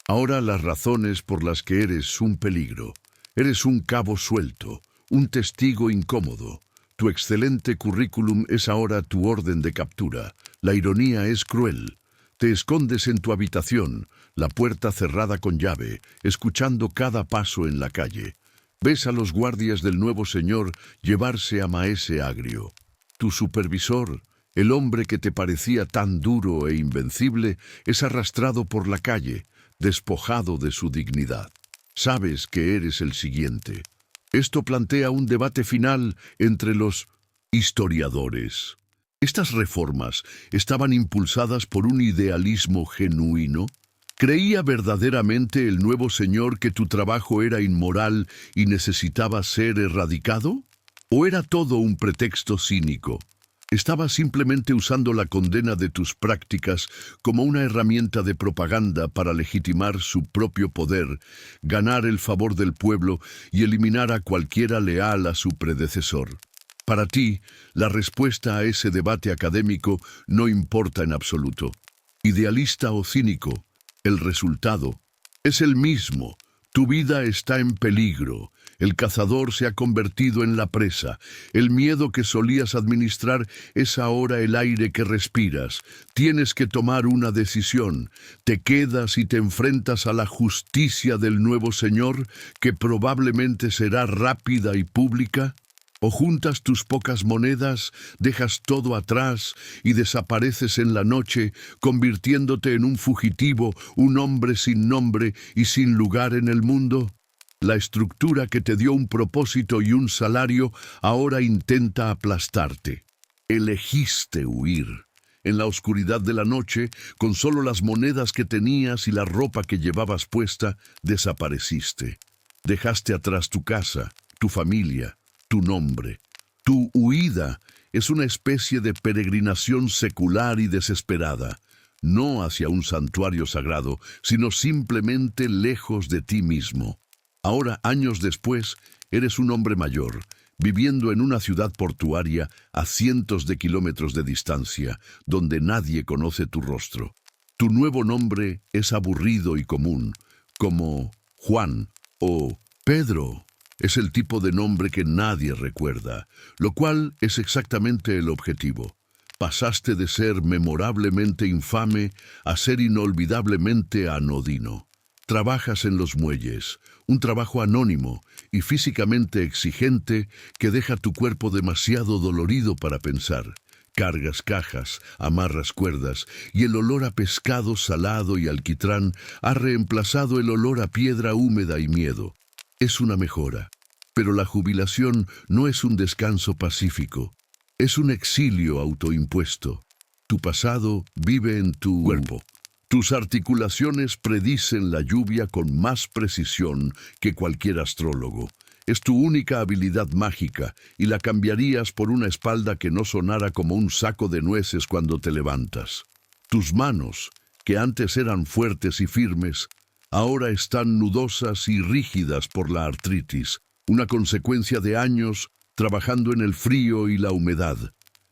ahora las razones por las que eres un peligro. Eres un cabo suelto, un testigo incómodo. Tu excelente currículum es ahora tu orden de captura. La ironía es cruel. Te escondes en tu habitación, la puerta cerrada con llave, escuchando cada paso en la calle. Ves a los guardias del nuevo señor llevarse a Maese Agrio. Tu supervisor, el hombre que te parecía tan duro e invencible, es arrastrado por la calle, despojado de su dignidad. Sabes que eres el siguiente. Esto plantea un debate final entre los historiadores. ¿Estas reformas estaban impulsadas por un idealismo genuino? ¿Creía verdaderamente el nuevo señor que tu trabajo era inmoral y necesitaba ser erradicado? ¿O era todo un pretexto cínico? ¿Estaba simplemente usando la condena de tus prácticas como una herramienta de propaganda para legitimar su propio poder, ganar el favor del pueblo y eliminar a cualquiera leal a su predecesor? Para ti, la respuesta a ese debate académico no importa en absoluto. Idealista o cínico, el resultado es el mismo. Tu vida está en peligro. El cazador se ha convertido en la presa. El miedo que solías administrar es ahora el aire que respiras. Tienes que tomar una decisión. ¿Te quedas y te enfrentas a la justicia del nuevo señor, que probablemente será rápida y pública? ¿O juntas tus pocas monedas, dejas todo atrás y desapareces en la noche, convirtiéndote en un fugitivo, un hombre sin nombre y sin lugar en el mundo? La estructura que te dio un propósito y un salario ahora intenta aplastarte. Elegiste huir. En la oscuridad de la noche, con solo las monedas que tenías y la ropa que llevabas puesta, desapareciste. Dejaste atrás tu casa, tu familia, tu nombre. Tu huida es una especie de peregrinación secular y desesperada, no hacia un santuario sagrado, sino simplemente lejos de ti mismo. Ahora, años después, eres un hombre mayor, viviendo en una ciudad portuaria a cientos de kilómetros de distancia, donde nadie conoce tu rostro. Tu nuevo nombre es aburrido y común, como Juan o Pedro. Es el tipo de nombre que nadie recuerda, lo cual es exactamente el objetivo. Pasaste de ser memorablemente infame a ser inolvidablemente anodino. Trabajas en los muelles, un trabajo anónimo y físicamente exigente que deja tu cuerpo demasiado dolorido para pensar. Cargas cajas, amarras cuerdas y el olor a pescado salado y alquitrán ha reemplazado el olor a piedra húmeda y miedo. Es una mejora, pero la jubilación no es un descanso pacífico. Es un exilio autoimpuesto. Tu pasado vive en tu cuerpo. Tus articulaciones predicen la lluvia con más precisión que cualquier astrólogo. Es tu única habilidad mágica y la cambiarías por una espalda que no sonara como un saco de nueces cuando te levantas. Tus manos, que antes eran fuertes y firmes, ahora están nudosas y rígidas por la artritis, una consecuencia de años trabajando en el frío y la humedad.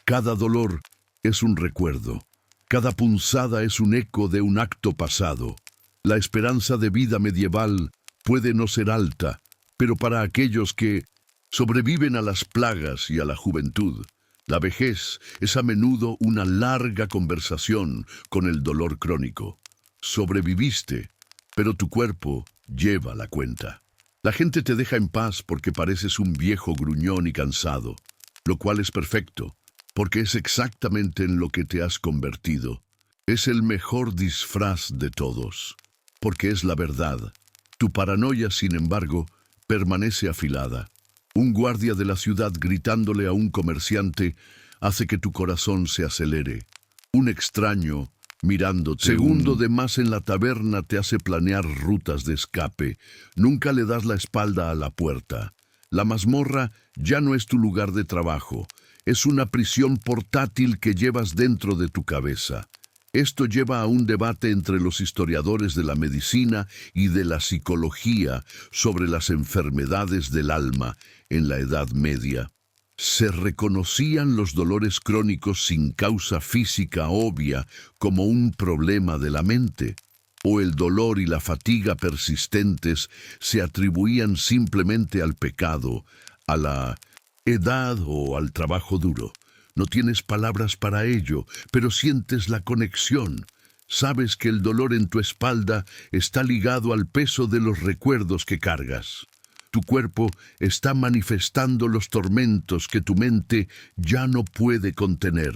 Cada dolor es un recuerdo. Cada punzada es un eco de un acto pasado. La esperanza de vida medieval puede no ser alta, pero para aquellos que sobreviven a las plagas y a la juventud, la vejez es a menudo una larga conversación con el dolor crónico. Sobreviviste, pero tu cuerpo lleva la cuenta. La gente te deja en paz porque pareces un viejo gruñón y cansado, lo cual es perfecto, porque es exactamente en lo que te has convertido. Es el mejor disfraz de todos, porque es la verdad. Tu paranoia, sin embargo, permanece afilada. Un guardia de la ciudad gritándole a un comerciante hace que tu corazón se acelere. Un extraño mirándote. Segundo de más en la taberna te hace planear rutas de escape. Nunca le das la espalda a la puerta. La mazmorra ya no es tu lugar de trabajo. Es una prisión portátil que llevas dentro de tu cabeza. Esto lleva a un debate entre los historiadores de la medicina y de la psicología sobre las enfermedades del alma en la Edad Media. Se reconocían los dolores crónicos sin causa física obvia como un problema de la mente, o el dolor y la fatiga persistentes se atribuían simplemente al pecado, a la edad o al trabajo duro. No tienes palabras para ello, pero sientes la conexión. Sabes que el dolor en tu espalda está ligado al peso de los recuerdos que cargas. Tu cuerpo está manifestando los tormentos que tu mente ya no puede contener.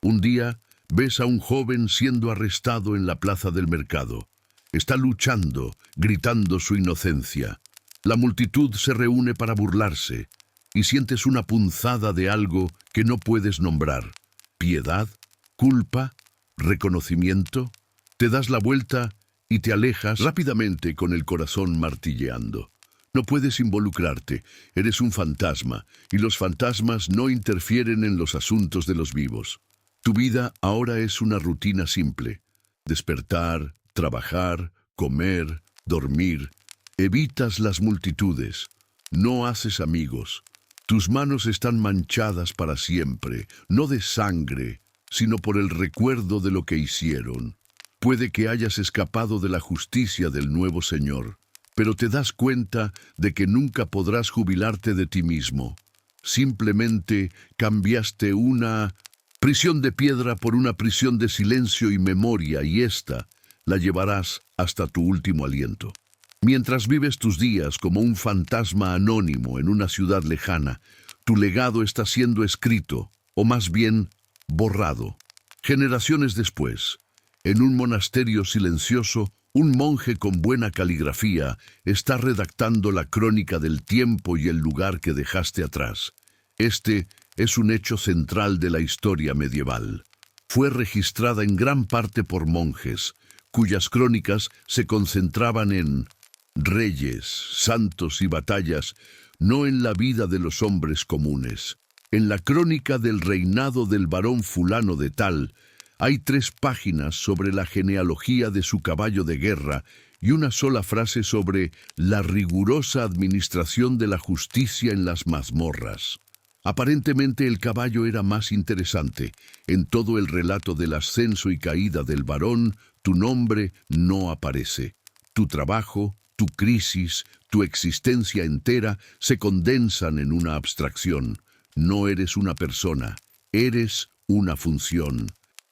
Un día ves a un joven siendo arrestado en la plaza del mercado. Está luchando, gritando su inocencia. La multitud se reúne para burlarse y sientes una punzada de algo que no puedes nombrar. ¿Piedad? ¿Culpa? ¿Reconocimiento? Te das la vuelta y te alejas rápidamente con el corazón martilleando. No puedes involucrarte, eres un fantasma, y los fantasmas no interfieren en los asuntos de los vivos. Tu vida ahora es una rutina simple. Despertar, trabajar, comer, dormir. Evitas las multitudes. No haces amigos. Tus manos están manchadas para siempre, no de sangre, sino por el recuerdo de lo que hicieron. Puede que hayas escapado de la justicia del nuevo Señor, pero te das cuenta de que nunca podrás jubilarte de ti mismo. Simplemente cambiaste una prisión de piedra por una prisión de silencio y memoria, y esta la llevarás hasta tu último aliento. Mientras vives tus días como un fantasma anónimo en una ciudad lejana, tu legado está siendo escrito, o más bien, borrado. Generaciones después, en un monasterio silencioso, un monje con buena caligrafía está redactando la crónica del tiempo y el lugar que dejaste atrás. Este es un hecho central de la historia medieval. Fue registrada en gran parte por monjes, cuyas crónicas se concentraban en reyes, santos y batallas, no en la vida de los hombres comunes. En la crónica del reinado del varón fulano de tal, hay 3 páginas sobre la genealogía de su caballo de guerra y una sola frase sobre la rigurosa administración de la justicia en las mazmorras. Aparentemente el caballo era más interesante. En todo el relato del ascenso y caída del varón, tu nombre no aparece. Tu trabajo, tu crisis, tu existencia entera se condensan en una abstracción. No eres una persona, eres una función.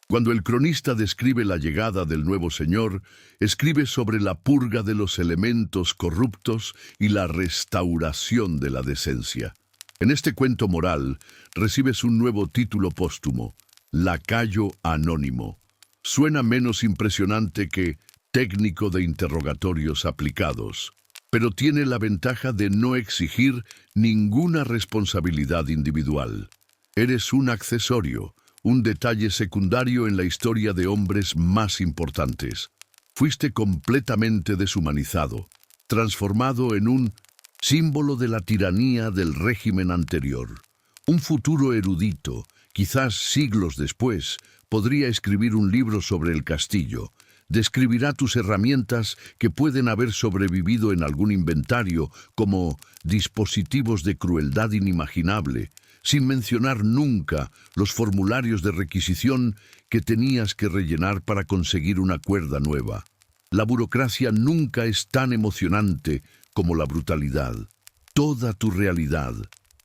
Cuando el cronista describe la llegada del nuevo Señor, escribe sobre la purga de los elementos corruptos y la restauración de la decencia. En este cuento moral, recibes un nuevo título póstumo, Lacayo Anónimo. Suena menos impresionante que técnico de interrogatorios aplicados, pero tiene la ventaja de no exigir ninguna responsabilidad individual. Eres un accesorio, un detalle secundario en la historia de hombres más importantes. Fuiste completamente deshumanizado, transformado en un símbolo de la tiranía del régimen anterior. Un futuro erudito, quizás siglos después, podría escribir un libro sobre el castillo. Describirá tus herramientas que pueden haber sobrevivido en algún inventario como dispositivos de crueldad inimaginable, sin mencionar nunca los formularios de requisición que tenías que rellenar para conseguir una cuerda nueva. La burocracia nunca es tan emocionante como la brutalidad. Toda tu realidad,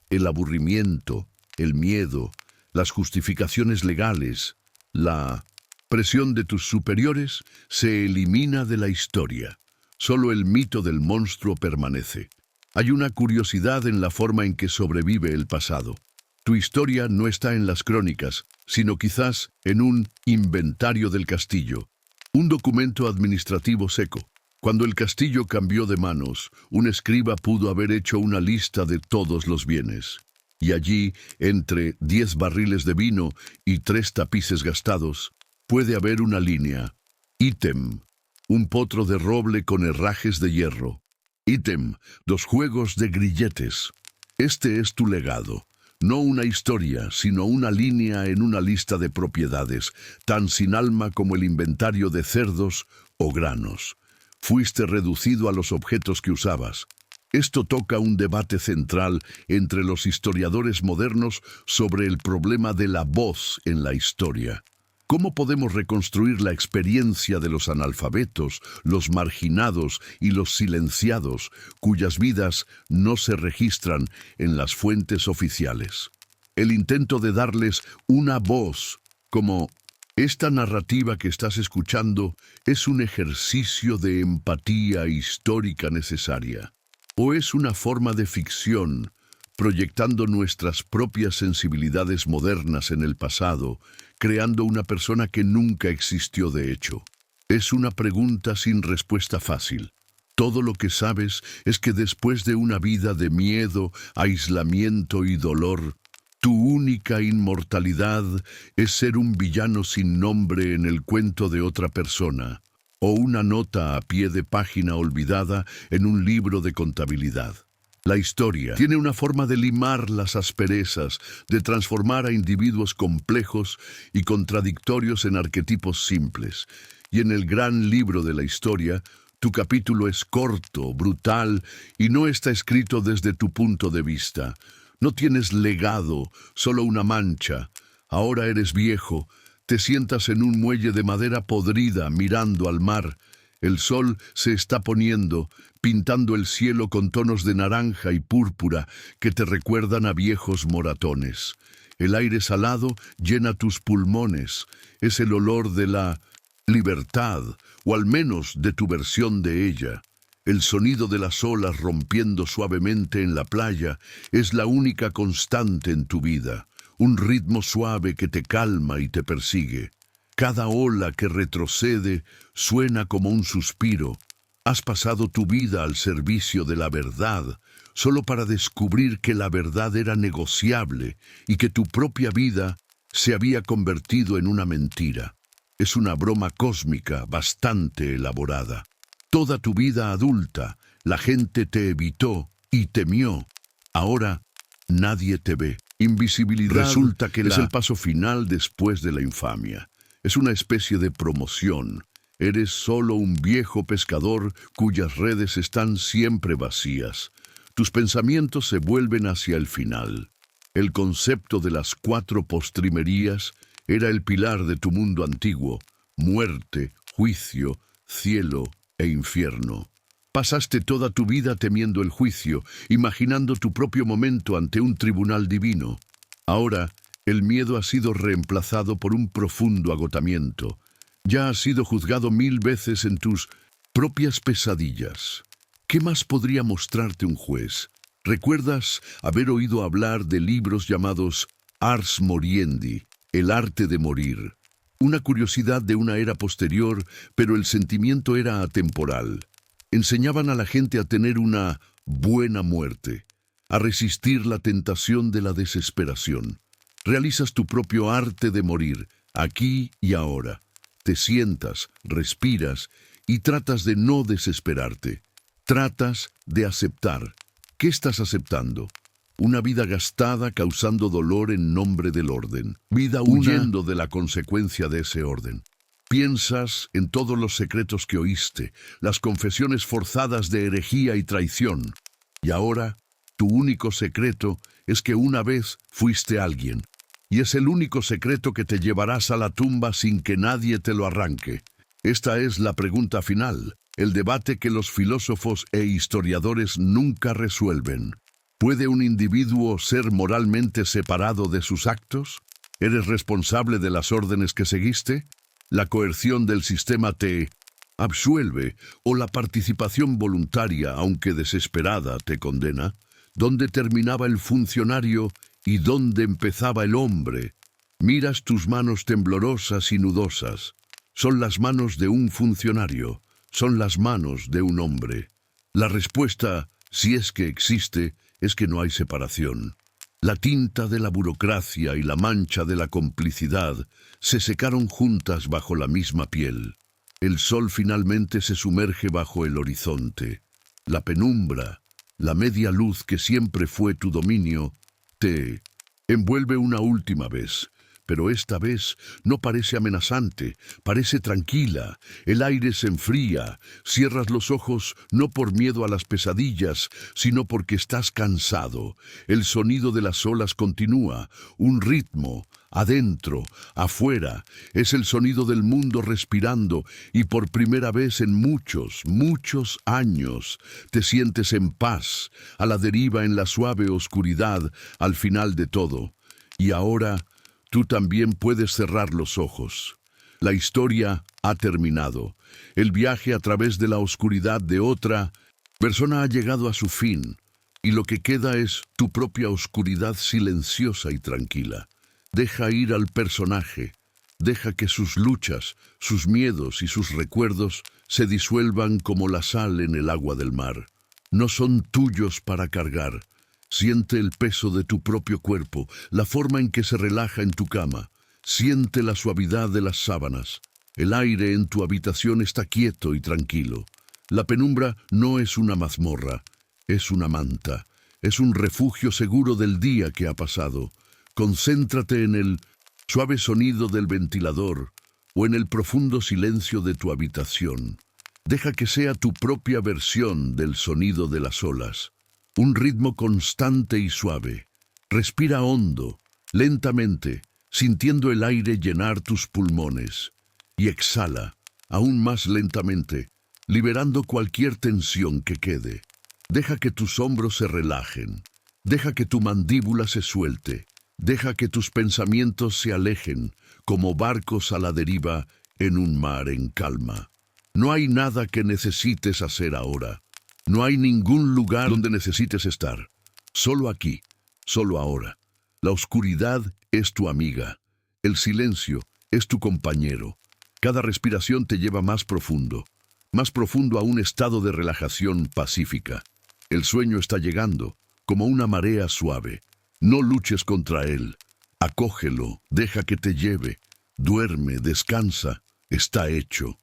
el aburrimiento, el miedo, las justificaciones legales, la presión de tus superiores, se elimina de la historia. Solo el mito del monstruo permanece. Hay una curiosidad en la forma en que sobrevive el pasado. Tu historia no está en las crónicas, sino quizás en un inventario del castillo, un documento administrativo seco. Cuando el castillo cambió de manos, un escriba pudo haber hecho una lista de todos los bienes. Y allí, entre 10 barriles de vino y 3 tapices gastados, puede haber una línea. Ítem, un potro de roble con herrajes de hierro. Ítem, 2 juegos de grilletes. Este es tu legado. No una historia, sino una línea en una lista de propiedades, tan sin alma como el inventario de cerdos o granos. Fuiste reducido a los objetos que usabas. Esto toca un debate central entre los historiadores modernos sobre el problema de la voz en la historia. ¿Cómo podemos reconstruir la experiencia de los analfabetos, los marginados y los silenciados, cuyas vidas no se registran en las fuentes oficiales? El intento de darles una voz, como esta narrativa que estás escuchando, es un ejercicio de empatía histórica necesaria, o es una forma de ficción, proyectando nuestras propias sensibilidades modernas en el pasado, creando una persona que nunca existió de hecho. Es una pregunta sin respuesta fácil. Todo lo que sabes es que después de una vida de miedo, aislamiento y dolor, tu única inmortalidad es ser un villano sin nombre en el cuento de otra persona, o una nota a pie de página olvidada en un libro de contabilidad. La historia tiene una forma de limar las asperezas, de transformar a individuos complejos y contradictorios en arquetipos simples. Y en el gran libro de la historia, tu capítulo es corto, brutal y no está escrito desde tu punto de vista. No tienes legado, solo una mancha. Ahora eres viejo, te sientas en un muelle de madera podrida mirando al mar. El sol se está poniendo, pintando el cielo con tonos de naranja y púrpura que te recuerdan a viejos moratones. El aire salado llena tus pulmones, es el olor de la libertad, o al menos de tu versión de ella. El sonido de las olas rompiendo suavemente en la playa es la única constante en tu vida, un ritmo suave que te calma y te persigue. Cada ola que retrocede suena como un suspiro. Has pasado tu vida al servicio de la verdad, solo para descubrir que la verdad era negociable y que tu propia vida se había convertido en una mentira. Es una broma cósmica bastante elaborada. Toda tu vida adulta, la gente te evitó y temió. Ahora nadie te ve. Invisibilidad resulta que es el paso final después de la infamia. Es una especie de promoción. Eres solo un viejo pescador cuyas redes están siempre vacías. Tus pensamientos se vuelven hacia el final. El concepto de las 4 postrimerías era el pilar de tu mundo antiguo: muerte, juicio, cielo e infierno. Pasaste toda tu vida temiendo el juicio, imaginando tu propio momento ante un tribunal divino. Ahora, el miedo ha sido reemplazado por un profundo agotamiento. Ya has sido juzgado 1000 veces en tus propias pesadillas. ¿Qué más podría mostrarte un juez? ¿Recuerdas haber oído hablar de libros llamados Ars Moriendi, el arte de morir? Una curiosidad de una era posterior, pero el sentimiento era atemporal. Enseñaban a la gente a tener una buena muerte, a resistir la tentación de la desesperación. Realizas tu propio arte de morir, aquí y ahora. Te sientas, respiras y tratas de no desesperarte. Tratas de aceptar. ¿Qué estás aceptando? Una vida gastada causando dolor en nombre del orden. Vida huyendo de la consecuencia de ese orden. Piensas en todos los secretos que oíste, las confesiones forzadas de herejía y traición. Y ahora, tu único secreto es que una vez fuiste alguien. Y es el único secreto que te llevarás a la tumba sin que nadie te lo arranque. Esta es la pregunta final, el debate que los filósofos e historiadores nunca resuelven. ¿Puede un individuo ser moralmente separado de sus actos? ¿Eres responsable de las órdenes que seguiste? ¿La coerción del sistema te absuelve o la participación voluntaria, aunque desesperada, te condena? ¿Dónde terminaba el funcionario y dónde empezaba el hombre? Miras tus manos temblorosas y nudosas. Son las manos de un funcionario, son las manos de un hombre. La respuesta, si es que existe, es que no hay separación. La tinta de la burocracia y la mancha de la complicidad se secaron juntas bajo la misma piel. El sol finalmente se sumerge bajo el horizonte. La penumbra, la media luz que siempre fue tu dominio, te envuelve una última vez. Pero esta vez no parece amenazante, parece tranquila. El aire se enfría, cierras los ojos no por miedo a las pesadillas, sino porque estás cansado. El sonido de las olas continúa, un ritmo, adentro, afuera. Es el sonido del mundo respirando y por primera vez en muchos, muchos años te sientes en paz, a la deriva en la suave oscuridad al final de todo. Y ahora tú también puedes cerrar los ojos. La historia ha terminado. El viaje a través de la oscuridad de otra persona ha llegado a su fin, y lo que queda es tu propia oscuridad silenciosa y tranquila. Deja ir al personaje. Deja que sus luchas, sus miedos y sus recuerdos se disuelvan como la sal en el agua del mar. No son tuyos para cargar. Siente el peso de tu propio cuerpo, la forma en que se relaja en tu cama. Siente la suavidad de las sábanas. El aire en tu habitación está quieto y tranquilo. La penumbra no es una mazmorra, es una manta. Es un refugio seguro del día que ha pasado. Concéntrate en el suave sonido del ventilador o en el profundo silencio de tu habitación. Deja que sea tu propia versión del sonido de las olas. Un ritmo constante y suave. Respira hondo, lentamente, sintiendo el aire llenar tus pulmones. Y exhala, aún más lentamente, liberando cualquier tensión que quede. Deja que tus hombros se relajen. Deja que tu mandíbula se suelte. Deja que tus pensamientos se alejen, como barcos a la deriva en un mar en calma. No hay nada que necesites hacer ahora. No hay ningún lugar donde necesites estar. Solo aquí, solo ahora. La oscuridad es tu amiga. El silencio es tu compañero. Cada respiración te lleva más profundo a un estado de relajación pacífica. El sueño está llegando, como una marea suave. No luches contra él. Acógelo, deja que te lleve. Duerme, descansa. Está hecho.